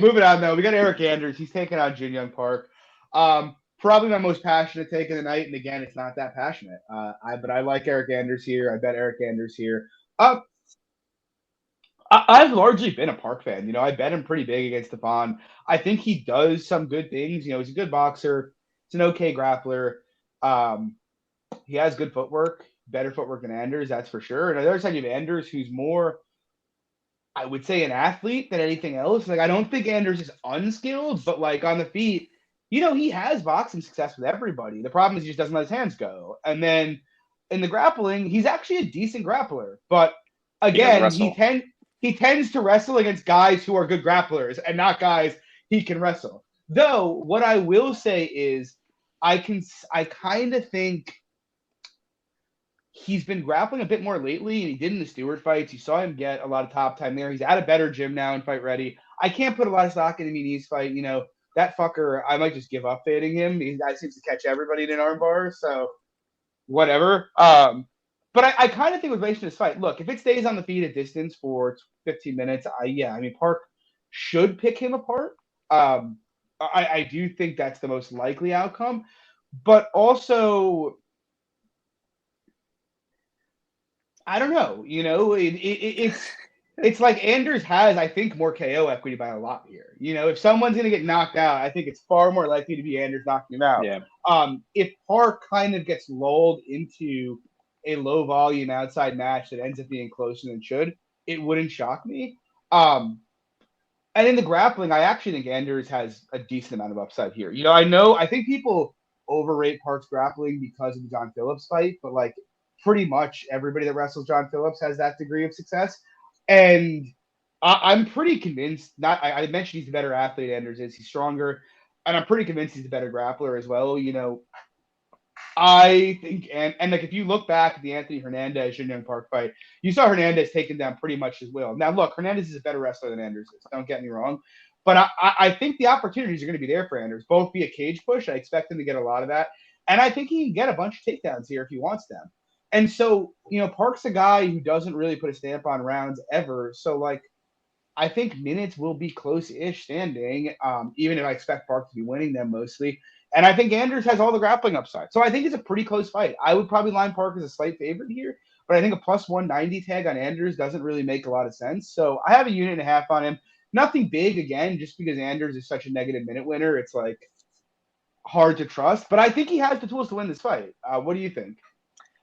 moving on, though. We got Eric Anders. He's taking on Jin Young Park. Probably my most passionate take of the night. And again, it's not that passionate. But I like Eric Anders here. I bet Eric Anders here. I've largely been a Park fan. You know, I bet him pretty big against Stefan. I think he does some good things. You know, he's a good boxer. He's an okay grappler. He has good footwork, better footwork than Anders, that's for sure. And on the other side, you have Anders, who's more, I would say, an athlete than anything else. Like, I don't think Anders is unskilled, but like on the feet, you know, he has boxing success with everybody. The problem is he just doesn't let his hands go. And then in the grappling, he's actually a decent grappler. But again, he tends to wrestle against guys who are good grapplers and not guys he can wrestle. Though, what I will say is I kind of think he's been grappling a bit more lately, and he did in the Stewart fights. You saw him get a lot of top time there. He's at a better gym now and fight ready. I can't put a lot of stock in the Muniz fight. You know, that fucker, I might just give up fading him. He seems to catch everybody in an armbar, so whatever. But I kind of think with relation to this fight, look, if it stays on the feet at distance for 15 minutes, I mean, Park should pick him apart. I do think that's the most likely outcome. But also, I don't know. You know, it's like Anders has, I think, more KO equity by a lot here. You know, if someone's going to get knocked out, I think it's far more likely to be Anders knocking him out. Yeah. If Park kind of gets lulled into a low volume outside match that ends up being closer than should, it wouldn't shock me. And in the grappling, I actually think Anders has a decent amount of upside here. You know, I think people overrate Park's grappling because of the John Phillips fight, but like pretty much everybody that wrestles John Phillips has that degree of success. And I'm pretty convinced, I mentioned he's a better athlete, Anders is. He's stronger. And I'm pretty convinced he's a better grappler as well. You know, I think, and like if you look back at the Anthony Hernandez Jin Young Park fight, you saw Hernandez taken down pretty much his will. Now, look, Hernandez is a better wrestler than Anders is. Don't get me wrong. But I think the opportunities are going to be there for Anders, both via cage push. I expect him to get a lot of that. And I think he can get a bunch of takedowns here if he wants them. And so, you know, Park's a guy who doesn't really put a stamp on rounds ever. So, like, I think minutes will be close-ish standing, even if I expect Park to be winning them mostly. And I think Anders has all the grappling upside. So I think it's a pretty close fight. I would probably line Park as a slight favorite here, but I think a plus 190 tag on Anders doesn't really make a lot of sense. So I have a unit and a half on him. Nothing big, again, just because Anders is such a negative minute winner. It's like hard to trust, but I think he has the tools to win this fight. What do you think?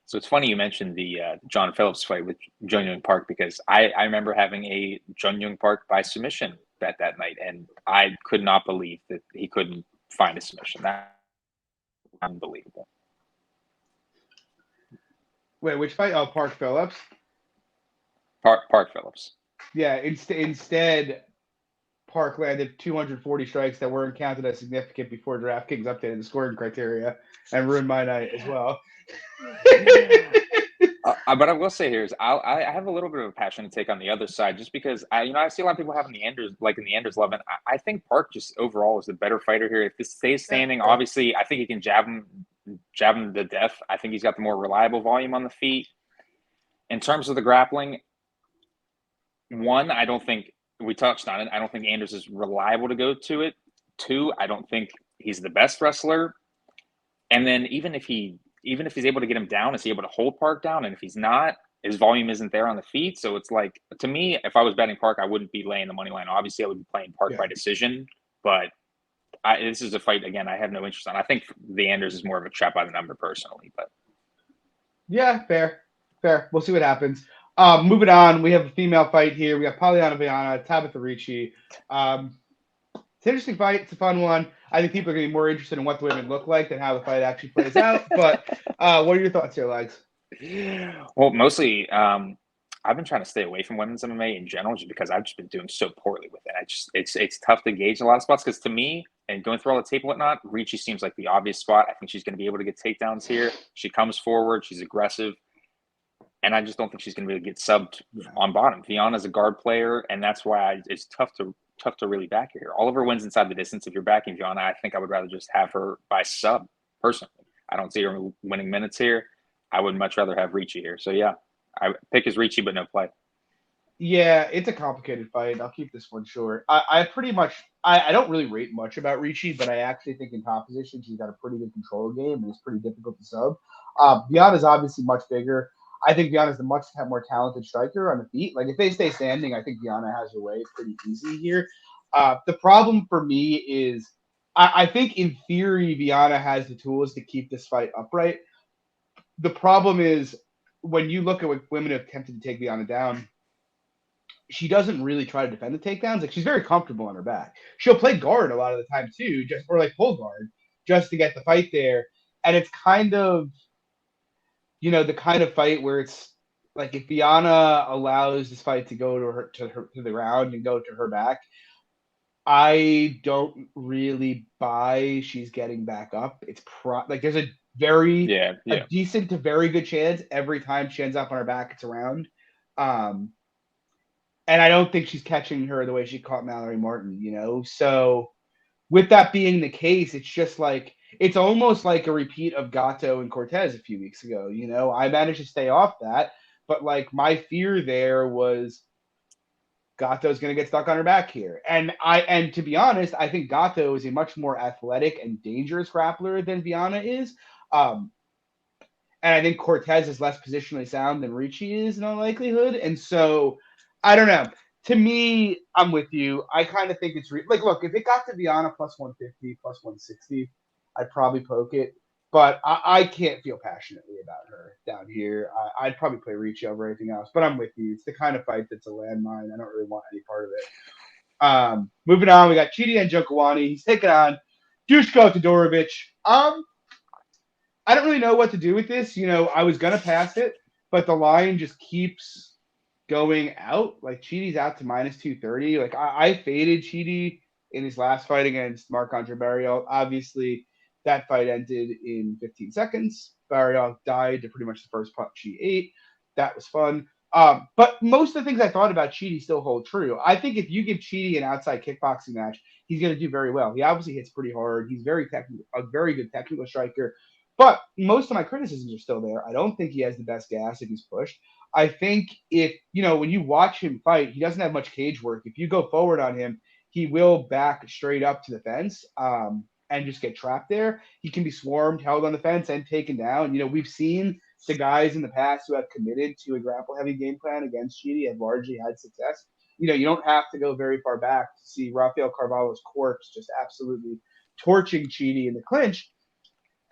So it's funny you mentioned the John Phillips fight with Jun Young Park, because I remember having a Jun Young Park by submission bet that night, and I could not believe that he couldn't find a submission. That's unbelievable. Wait, which fight? Oh, Park Phillips. Park Phillips. Yeah, instead, Park landed 240 strikes that weren't counted as significant before DraftKings updated the scoring criteria and ruined my night as well. But I will say here is I have a little bit of a passionate take on the other side, just because I see a lot of people having the Anders, like in the Anders 11. I think Park just overall is the better fighter here. If this stays standing, obviously I think he can jab him to death. I think he's got the more reliable volume on the feet. In terms of the grappling, one, I don't think we touched on it. I don't think Anders is reliable to go to it. Two, I don't think he's the best wrestler. And then even if he's able to get him down, is he able to hold Park down? And if he's not, his volume isn't there on the feet. So it's like, to me, if I was betting Park, I wouldn't be laying the money line. Obviously, I would be playing Park by decision. But this is a fight, again, I have no interest in. I think the Anders is more of a trap by the number personally. But yeah, fair. Fair. We'll see what happens. Moving on, we have a female fight here. We got Poliana Viana, Tabatha Ricci. It's an interesting fight. It's a fun one. I think people are going to be more interested in what the women look like than how the fight actually plays out. But what are your thoughts here, Legs? Well, mostly, I've been trying to stay away from women's MMA in general, just because I've just been doing so poorly with it. It's tough to gauge in a lot of spots because to me, and going through all the tape and whatnot, Ricci seems like the obvious spot. I think she's going to be able to get takedowns here. She comes forward, she's aggressive, and I just don't think she's going to really get subbed on bottom. Viana's a guard player, and that's why it's tough to really back her here. All of her wins inside the distance. If you're backing Viana, I think I would rather just have her by sub personally. I don't see her winning minutes here. I would much rather have Ricci here. So yeah, I pick is Ricci, but no play. Yeah, it's a complicated fight. I'll keep this one short. I pretty much I don't really rate much about Ricci, but I actually think in top position she's got a pretty good control game and it's pretty difficult to sub. Viana's obviously much bigger. I think Viana's the much more talented striker on the feet. Like if they stay standing, I think Viana has her way pretty easy here. The problem for me is I think in theory Viana has the tools to keep this fight upright. The problem is when you look at what women have attempted to take Viana down, she doesn't really try to defend the takedowns. Like she's very comfortable on her back. She'll play guard a lot of the time too, just or like pull guard just to get the fight there. And it's kind of, the kind of fight where it's like if Viana allows this fight to go to the round and go to her back, I don't really buy she's getting back up. It's like there's a a decent to very good chance every time she ends up on her back, it's around. And I don't think she's catching her the way she caught Mallory Martin. So with that being the case, it's just like it's almost like a repeat of Gatto and Cortez a few weeks ago. I managed to stay off that, but like my fear there was Gatto's going to get stuck on her back here. And to be honest, I think Gatto is a much more athletic and dangerous grappler than Viana is. And I think Cortez is less positionally sound than Ricci is in all likelihood. And so I don't know. To me, I'm with you. I kind of think it's like, look, if it got to Viana plus 150, plus 160, I'd probably poke it. But I can't feel passionately about her down here. I'd probably play Ricci over anything else. But I'm with you. It's the kind of fight that's a landmine. I don't really want any part of it. Moving on, we got Chidi and Njokuani. He's taking on Dusko Todorovic. I don't really know what to do with this. I was going to pass it, but the line just keeps going out. Like Chidi's out to minus 230. Like I faded Chidi in his last fight against Marc-Andre Barriault. Obviously, that fight ended in 15 seconds. Barriault died to pretty much the first punch he ate. That was fun. But most of the things I thought about Chidi still hold true. I think if you give Chidi an outside kickboxing match, he's going to do very well. He obviously hits pretty hard. He's a very good technical striker. But most of my criticisms are still there. I don't think he has the best gas if he's pushed. I think when you watch him fight, he doesn't have much cage work. If you go forward on him, he will back straight up to the fence and just get trapped there. He can be swarmed, held on the fence, and taken down. We've seen the guys in the past who have committed to a grapple-heavy game plan against Chidi have largely had success. You don't have to go very far back to see Rafael Carvalho's corpse just absolutely torching Chidi in the clinch.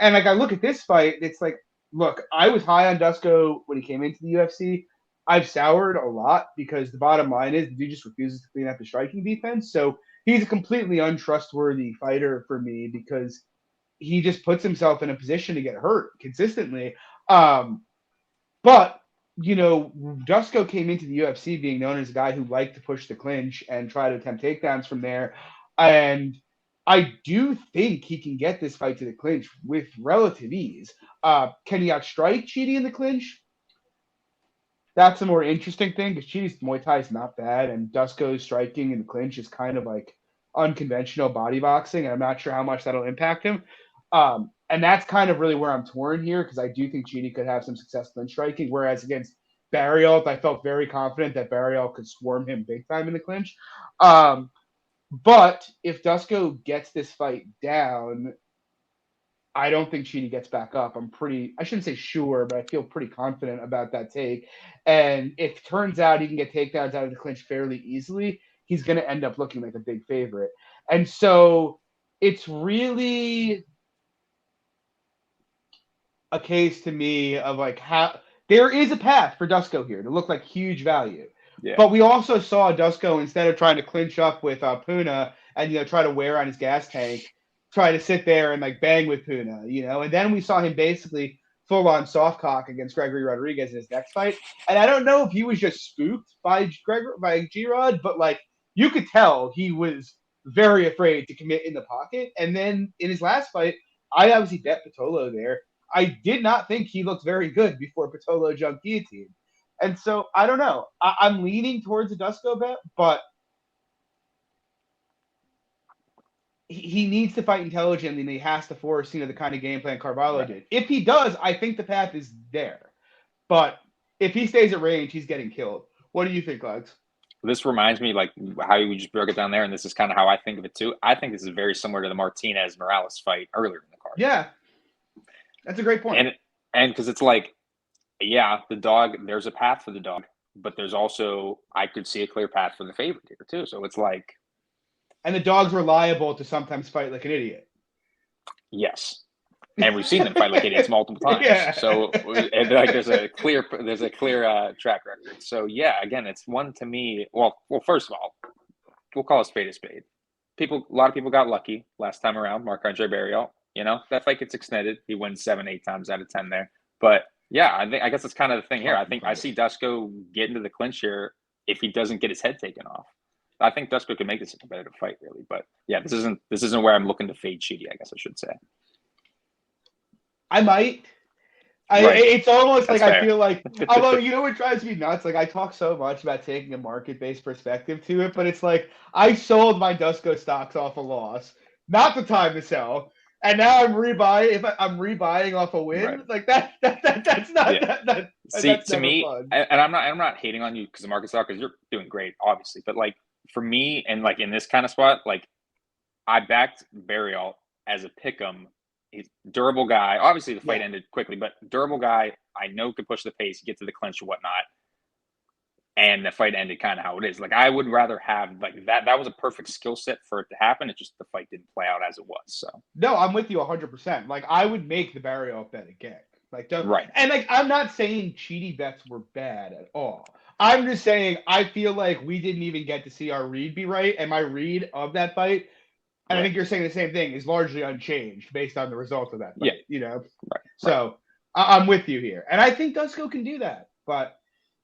And like I look at this fight, it's like, look, I was high on Dusko when he came into the UFC. I've soured a lot because the bottom line is the dude just refuses to clean up the striking defense. So he's a completely untrustworthy fighter for me because he just puts himself in a position to get hurt consistently. But Dusko came into the UFC being known as a guy who liked to push the clinch and try to attempt takedowns from there. And I do think he can get this fight to the clinch with relative ease. Can he outstrike Chidi in the clinch? That's a more interesting thing because Chidi's Muay Thai is not bad, and Dusko's striking in the clinch is kind of like unconventional body boxing, and I'm not sure how much that'll impact him. And that's kind of really where I'm torn here because I do think Chidi could have some success clinch striking, whereas against Barriault, I felt very confident that Barriault could swarm him big time in the clinch. But if Dusko gets this fight down, I don't think Chidi gets back up. I shouldn't say sure, but I feel pretty confident about that take. And if it turns out he can get takedowns out of the clinch fairly easily, he's going to end up looking like a big favorite. And so it's really a case to me of like how there is a path for Dusko here to look like huge value. Yeah. But we also saw Dusko, instead of trying to clinch up with Puna and try to wear on his gas tank, try to sit there and like bang with Puna, and then we saw him basically full on soft cock against Gregory Rodriguez in his next fight. And I don't know if he was just spooked by G-Rod, but like you could tell he was very afraid to commit in the pocket. And then in his last fight, I obviously bet Patolo there. I did not think he looked very good before Patolo jumped guillotine. And so I don't know. I'm leaning towards a Dusko bet, but he needs to fight intelligently, and he has to force, the kind of game plan Carvalho did. If he does, I think the path is there. But if he stays at range, he's getting killed. What do you think, Legs? This reminds me, like, how you just broke it down there, and this is kind of how I think of it, too. I think this is very similar to the Martinez-Morales fight earlier in the card. Yeah. That's a great point. And because it's like, yeah, the dog, there's a path for the dog, but there's also, I could see a clear path for the favorite here, too. So it's like. And the dogs were liable to sometimes fight like an idiot. Yes. And we've seen them fight like idiots multiple times. Yeah. So and like there's a clear track record. So yeah, again, it's one to me. Well, first of all, we'll call a spade. A lot of people got lucky last time around. Marc-Andre Barriault, that fight gets extended. He wins 7-8 times out of 10 there. But yeah, I guess that's kind of the thing here. I see Dusko get into the clinch here if he doesn't get his head taken off. I think Dusko could make this a competitive fight, really. But yeah, this isn't where I'm looking to fade Chidi, I guess I should say. I might. It's almost that's like fair. I feel like, although what drives me nuts? Like I talk so much about taking a market-based perspective to it, but it's like I sold my Dusko stocks off a loss, not the time to sell, and now I'm rebuying. If I'm rebuying off a win, like that's not that. See, that's to me, fun. And I'm not hating on you because the market stock, because you're doing great, obviously, but like for me and like in this kind of spot, like I backed Barriault as a pick'em. He's a durable guy. Obviously, the fight ended quickly, but durable guy. I know could push the pace, get to the clinch, and whatnot. And the fight ended kind of how it is. Like I would rather have like that. That was a perfect skill set for it to happen. It's just the fight didn't play out as it was. So no, I'm with you 100%. Like I would make the Barriault bet again. Like right. And like I'm not saying Chidi bets were bad at all. I'm just saying I feel like we didn't even get to see our read be right, and my read of that fight. And I think you're saying the same thing, is largely unchanged based on the result of that fight, Right. So I'm with you here. And I think Dusko can do that, but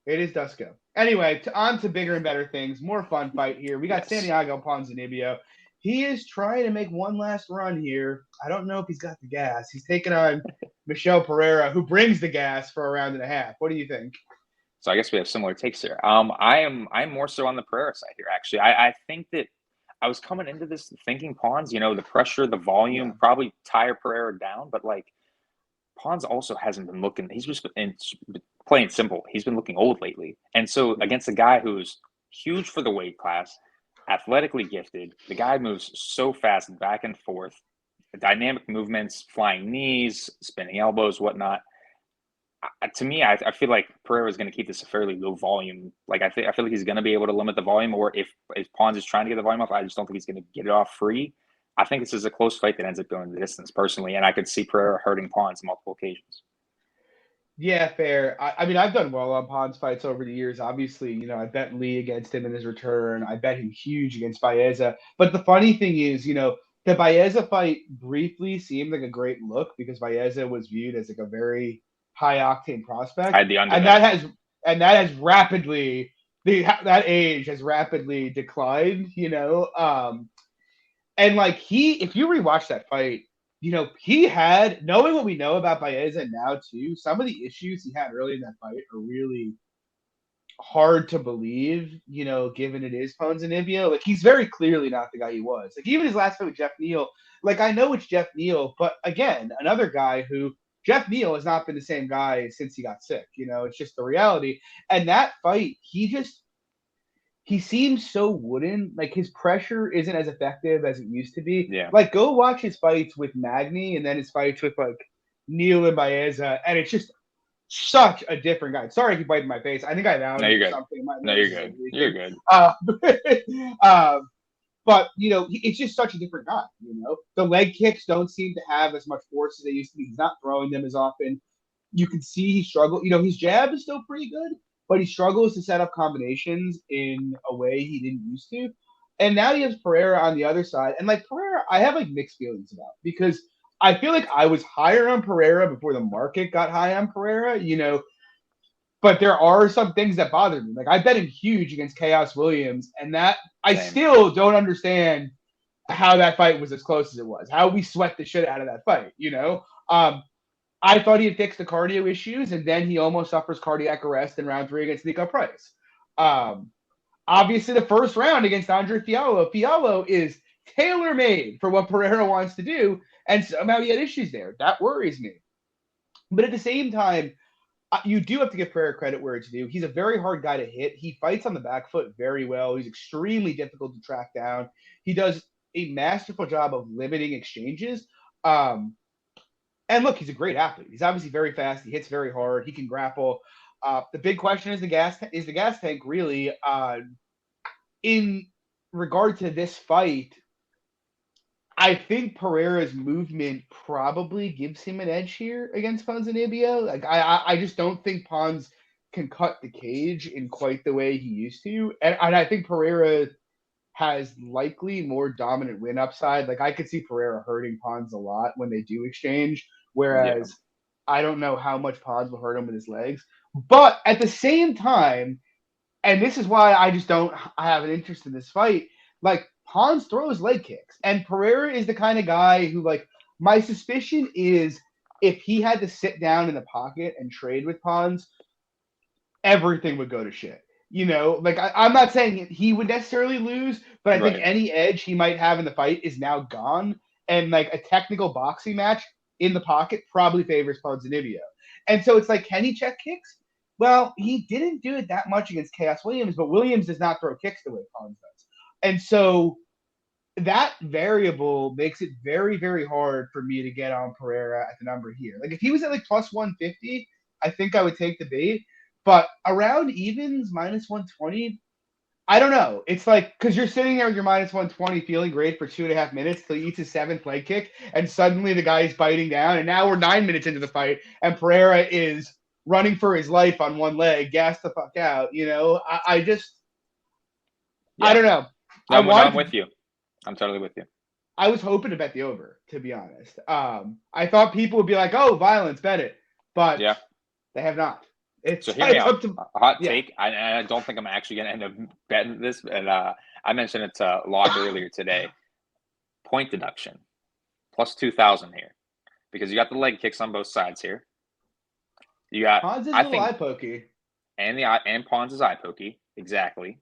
it is Dusko. Anyway, on to bigger and better things. More fun fight here. We got Santiago Ponzinibio. He is trying to make one last run here. I don't know if he's got the gas. He's taking on Michel Pereira, who brings the gas for a round and a half. What do you think? So I guess we have similar takes here. I'm more so on the Pereira side here, actually. I think that I was coming into this thinking Pons, the pressure, the volume, probably tire Pereira down. But, like, Pons also hasn't been looking – he's just been playing simple. He's been looking old lately. And so against a guy who's huge for the weight class, athletically gifted, the guy moves so fast back and forth, dynamic movements, flying knees, spinning elbows, whatnot. To me, I feel like Pereira is going to keep this a fairly low volume. Like I feel like he's going to be able to limit the volume, or if Pons is trying to get the volume off, I just don't think he's going to get it off free. I think this is a close fight that ends up going the distance personally, and I could see Pereira hurting Pons on multiple occasions. Yeah, fair. I mean, I've done well on Pons fights over the years. Obviously, I bet Lee against him in his return. I bet him huge against Baeza. But the funny thing is, the Baeza fight briefly seemed like a great look because Baeza was viewed as like a very high octane prospect, and that has rapidly that age has rapidly declined, and like if you rewatch that fight, he had, knowing what we know about Baeza now too, some of the issues he had early in that fight are really hard to believe, given it is Ponzinibio. Like he's very clearly not the guy he was. Like even his last fight with Jeff Neal, like I know it's Jeff Neal, but again, another guy who Jeff Neal has not been the same guy since he got sick. It's just the reality. And that fight, he seems so wooden. Like his pressure isn't as effective as it used to be. Yeah. Like go watch his fights with Magny and then his fights with like Neal and Baeza, and it's just such a different guy. Sorry if you biting my face. I think I found something. No, you're good. You're good. But, it's just such a different guy, The leg kicks don't seem to have as much force as they used to be. He's not throwing them as often. you can see he struggled. His jab is still pretty good, but he struggles to set up combinations in a way he didn't used to. And now he has Pereira on the other side. And like Pereira, I have like mixed feelings about because I feel like I was higher on Pereira before the market got high on Pereira, but there are some things that bother me. Like I bet him huge against Chaos Williams, and that I still don't understand how that fight was as close as it was. How we sweat the shit out of that fight, I thought he had fixed the cardio issues, and then he almost suffers cardiac arrest in round 3 against Nico Price. Obviously, the first round against Andre Fiallo is tailor-made for what Pereira wants to do, and somehow he had issues there. That worries me. But at the same time, you do have to give Pereira credit where it's due. He's a very hard guy to hit. He fights on the back foot very well. He's extremely difficult to track down. He does a masterful job of limiting exchanges. And look, he's a great athlete. He's obviously very fast. He hits very hard. He can grapple. The big question is the gas tank really. In regard to this fight, I think Pereira's movement probably gives him an edge here against Ponzinibio. Like I just don't think Pons can cut the cage in quite the way he used to, and I think Pereira has likely more dominant win upside. Like I could see Pereira hurting Pons a lot when they do exchange, whereas I don't know how much Pons will hurt him with his legs. But at the same time, and this is why I have an interest in this fight, like Pons throws leg kicks, and Pereira is the kind of guy who, like, my suspicion is if he had to sit down in the pocket and trade with Pons, everything would go to shit. Like I'm not saying he would necessarily lose, but I think any edge he might have in the fight is now gone. And like a technical boxing match in the pocket probably favors Ponzinibio. And so it's like, can he check kicks? Well, he didn't do it that much against Chaos Williams, but Williams does not throw kicks the way Pons does. And so that variable makes it very, very hard for me to get on Pereira at the number here. Like if he was at like plus 150, I think I would take the bait. But around evens, minus 120, I don't know. It's like, because you're sitting there with your minus 120 feeling great for 2.5 minutes till he eats his 7th leg kick, and suddenly the guy's biting down, and now we're 9 minutes into the fight, and Pereira is running for his life on one leg, gassed the fuck out. I don't know. I'm with you. I'm totally with you. I was hoping to bet the over, to be honest. I thought people would be like, oh, violence, bet it. But they have not. So hear me out. A hot take. I don't think I'm actually going to end up betting this. And I mentioned it to Log earlier today. Point deduction. Plus 2,000 here. Because you got the leg kicks on both sides here. You got Pons' eye pokey. And Pons' eye pokey. Exactly.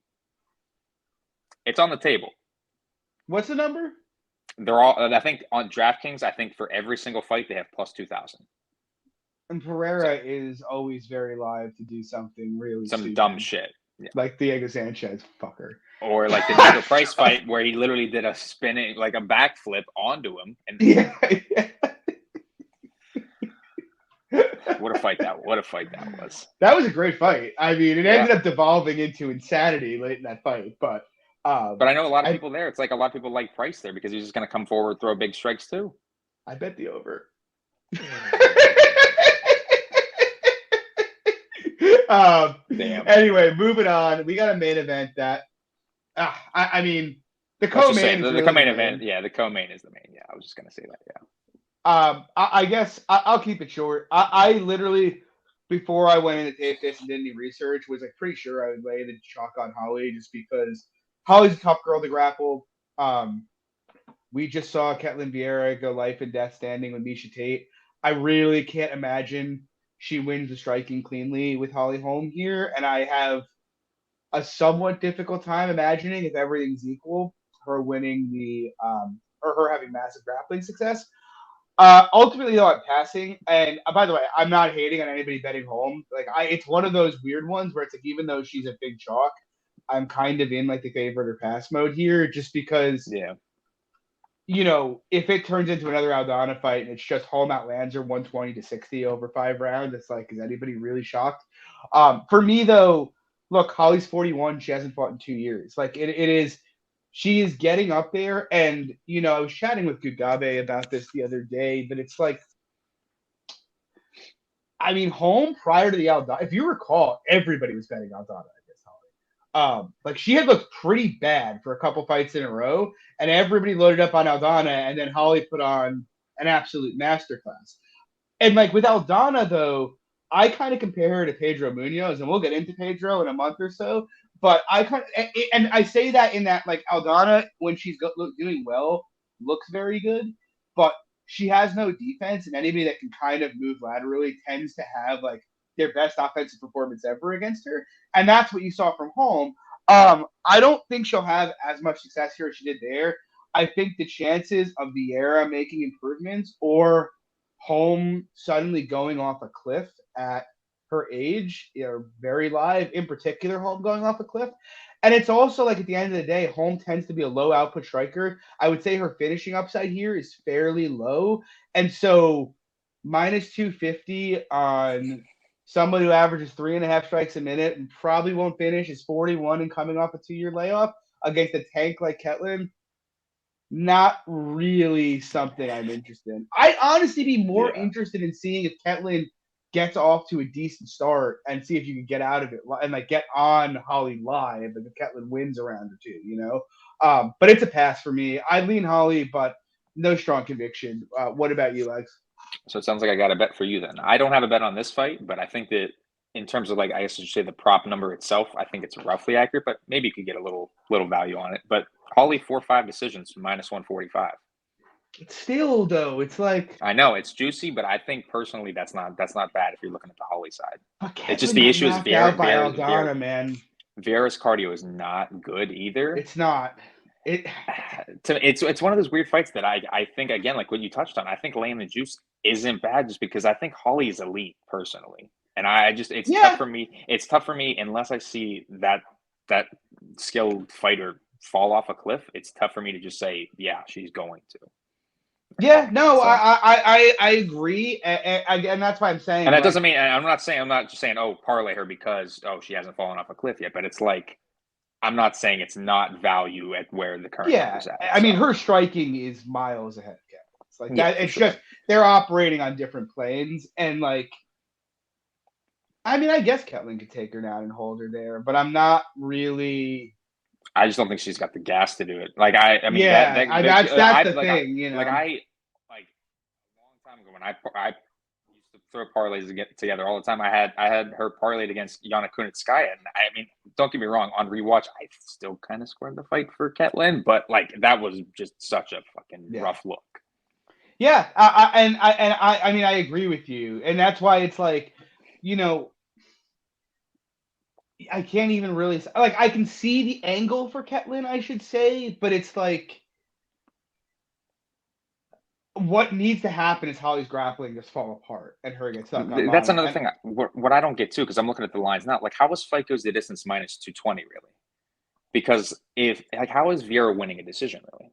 It's on the table. What's the number? They're all, I think, on DraftKings, I think for every single fight, they have plus 2,000. And Pereira is always very live to do something really stupid. Dumb shit. Yeah. Like Diego Sanchez, fucker. Or like the Nico Price fight where he literally did a spinning, like a backflip onto him. And What a fight that was. That was a great fight. I mean, it ended up devolving into insanity late in that fight. But I know a lot of people there. It's like a lot of people like Price there because he's just going to come forward, throw big strikes too. I bet the over. Damn. Anyway, moving on. We got a main event that, I mean, the co-main. The co-main event. Yeah, the co-main is the main. Yeah, I was just gonna say that. Yeah. I guess I'll keep it short. I literally, before I went in to tape this and did any research, was like pretty sure I would lay the chalk on Holly just because Holly's a tough girl to grapple. We just saw Ketlin Vieira go life and death standing with Miesha Tate. I really can't imagine she wins the striking cleanly with Holly Holm here, and I have a somewhat difficult time imagining, if everything's equal, her winning or her having massive grappling success. Ultimately, though, I'm passing, and by the way, I'm not hating on anybody betting Holm. Like, it's one of those weird ones where it's like, even though she's a big chalk, I'm kind of in like the favorite or pass mode here, just because. Yeah. If it turns into another Aldana fight and it's just Holm outlands her 120-60 over 5 rounds, it's like, is anybody really shocked? For me, though, look, Holly's 41. She hasn't fought in 2 years. Like, it is, she is getting up there. And, I was chatting with Gugabe about this the other day, but it's like, I mean, Holm prior to the Aldana, if you recall, everybody was betting Aldana against Holly. Like she had looked pretty bad for a couple fights in a row, and everybody loaded up on Aldana, and then Holly put on an absolute masterclass. And like with Aldana though, I kind of compare her to Pedro Munoz, and we'll get into Pedro in a month or so. But I kind of, and I say that in that like Aldana, when she's doing well, looks very good, but she has no defense, and anybody that can kind of move laterally tends to have like their best offensive performance ever against her, and that's what you saw from Holm. I don't think she'll have as much success here as she did there. I think the chances of Vieira making improvements or Holm suddenly going off a cliff at her age are very live. In particular, Holm going off a cliff. And it's also like at the end of the day, Holm tends to be a low output striker. I would say her finishing upside here is fairly low. And so minus 250 on somebody who averages 3.5 strikes a minute and probably won't finish is 41 and coming off a 2-year layoff against a tank like Ketlin. Not really something I'm interested in. I'd honestly be more interested in seeing if Ketlin gets off to a decent start and see if you can get out of it and like get on Holly live and if Ketlin wins a round or two, you know. But it's a pass for me. I lean Holly, but no strong conviction. What about you, Lex? So it sounds like I got a bet for you then. I don't have a bet on this fight, but I think that in terms of like I guess I should say the prop number itself, I think it's roughly accurate, but maybe you could get a little value on it. But Holly 4-5 decisions minus 145. Still though, it's like I know it's juicy, but I think personally that's not bad if you're looking at the Holly side. It's just Ketlin the got issue is knocked out by Aldana, man. Vieira's cardio is not good either. It's not. It's one of those weird fights that I think again like what you touched on. I think laying the juice isn't bad just because I think Holly is elite personally, and I just it's tough for me. It's tough for me unless I see that skilled fighter fall off a cliff. It's tough for me to just say yeah she's going to. Yeah, no, so, I agree, and that's why I'm saying. And that doesn't mean I'm not just saying oh parlay her because she hasn't fallen off a cliff yet, but it's like. I'm not saying it's not value at where the current number's at. I mean, her striking is miles ahead of Ketlin. It's like that. It's just they're operating on different planes, and like, I mean, I guess Ketlin could take her down and hold her there, but I'm not really. I just don't think she's got the gas to do it. Like I mean, that's the thing, you know. Like a long time ago when I used to throw parlays together all the time. I had her parlayed against Yana Kunitskaya, and I mean, don't get me wrong. On rewatch, I still kind of scored the fight for Ketlin, but like that was just such a fucking rough look. Yeah, I mean, I agree with you, and that's why it's like, you know, I can't even really like. I can see the angle for Ketlin, I should say, but it's like. What needs to happen is Holly's grappling just fall apart and her get stuck on. That's another thing. What I don't get too, because I'm looking at the lines now. Like, how is fight goes the distance minus 220 really? Because how is Vieira winning a decision really?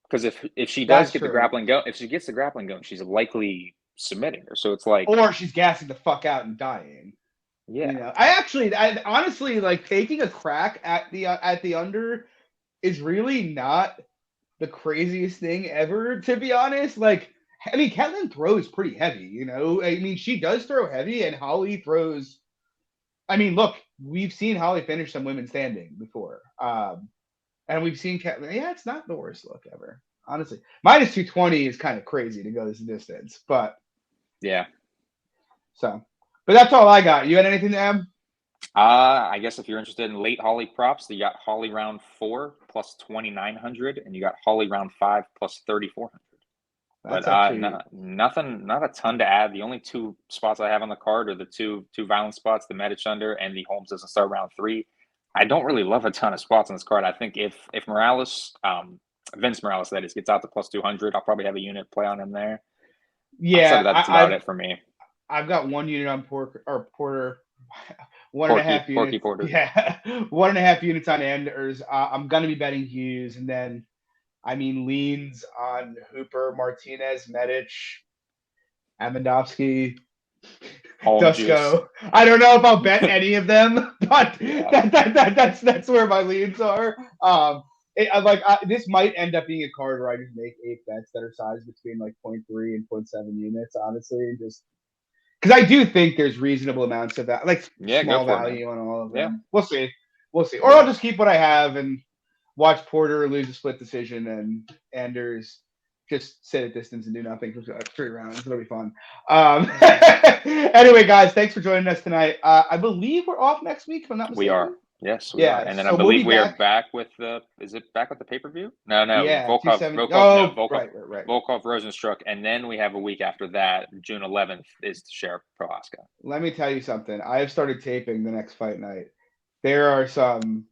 Because if she does get the grappling go, if she gets the grappling going, she's likely submitting her. So it's like, or she's gassing the fuck out and dying. Yeah, you know, I honestly like taking a crack at the under is really not the craziest thing ever, to be honest. Like, I mean, Ketlin throws pretty heavy, you know. I mean, she does throw heavy, and Holly throws. I mean, look, we've seen Holly finish some women standing before, and we've seen Ketlin. Yeah, it's not the worst look ever, honestly. Minus 220 is kind of crazy to go this distance, but yeah. So, but that's all I got. You had anything to add? I guess if you're interested in late Holly props, you got Holly round 4 plus 2,900, and you got Holly round 5 plus 3,400. But nothing, not a ton to add. The only two spots I have on the card are the two violent spots, the Medic under and the Holmes doesn't start round 3. I don't really love a ton of spots on this card. I think if Morales, Vince Morales, that is, gets out to plus 200, I'll probably have a unit play on him there. Yeah, that's about it for me. I've got one unit on Porter. 1.5 units. Porter. Yeah, 1.5 units on Anders. I'm gonna be betting Hughes, and then, I mean, leans on Hooper, Martinez, Medic, Amedovski, Dusko. I don't know if I'll bet any of them, but that's where my leans are. This might end up being a card where I just make 8 bets that are sized between like 0.3 and 0.7 units, honestly, just because I do think there's reasonable amounts of that, like Yeah, go small for it, man. value on all of Yeah. them. We'll see. We'll see. Or I'll just keep what I have and watch Porter lose a split decision and Anders just sit at distance and do nothing for 3 rounds. It'll be fun. Anyway, guys, thanks for joining us tonight. I believe we're off next week, if I'm not We are. mistaken. Yes, we are. Yeah, And then I so we'll believe be we are back. back with the. Is it back with the pay per view? No, Yeah, Volkov, 270. No, Oh, right. Volkov, Rosenstruck, and then we have a week after that. June 11th is the Sheriff Prohaska. Let me tell you something. I have started taping the next fight night. There are some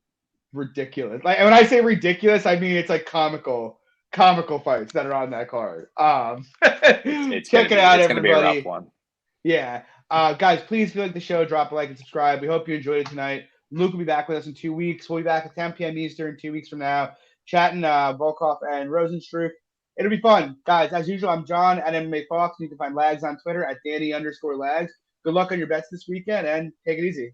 ridiculous. Like when I say ridiculous, I mean it's like comical fights that are on that card. Check it out, It's gonna be a rough everybody. one. Yeah. Guys, please if you like the show, drop a like and subscribe. We hope you enjoyed it tonight. Luke will be back with us in 2 weeks. We'll be back at 10 p.m. Eastern 2 weeks from now, chatting Volkov and Rosenstruck. It'll be fun. Guys, as usual, I'm John at MMA Fox. You can find Lags on Twitter at Danny_Lags. Good luck on your bets this weekend and take it easy.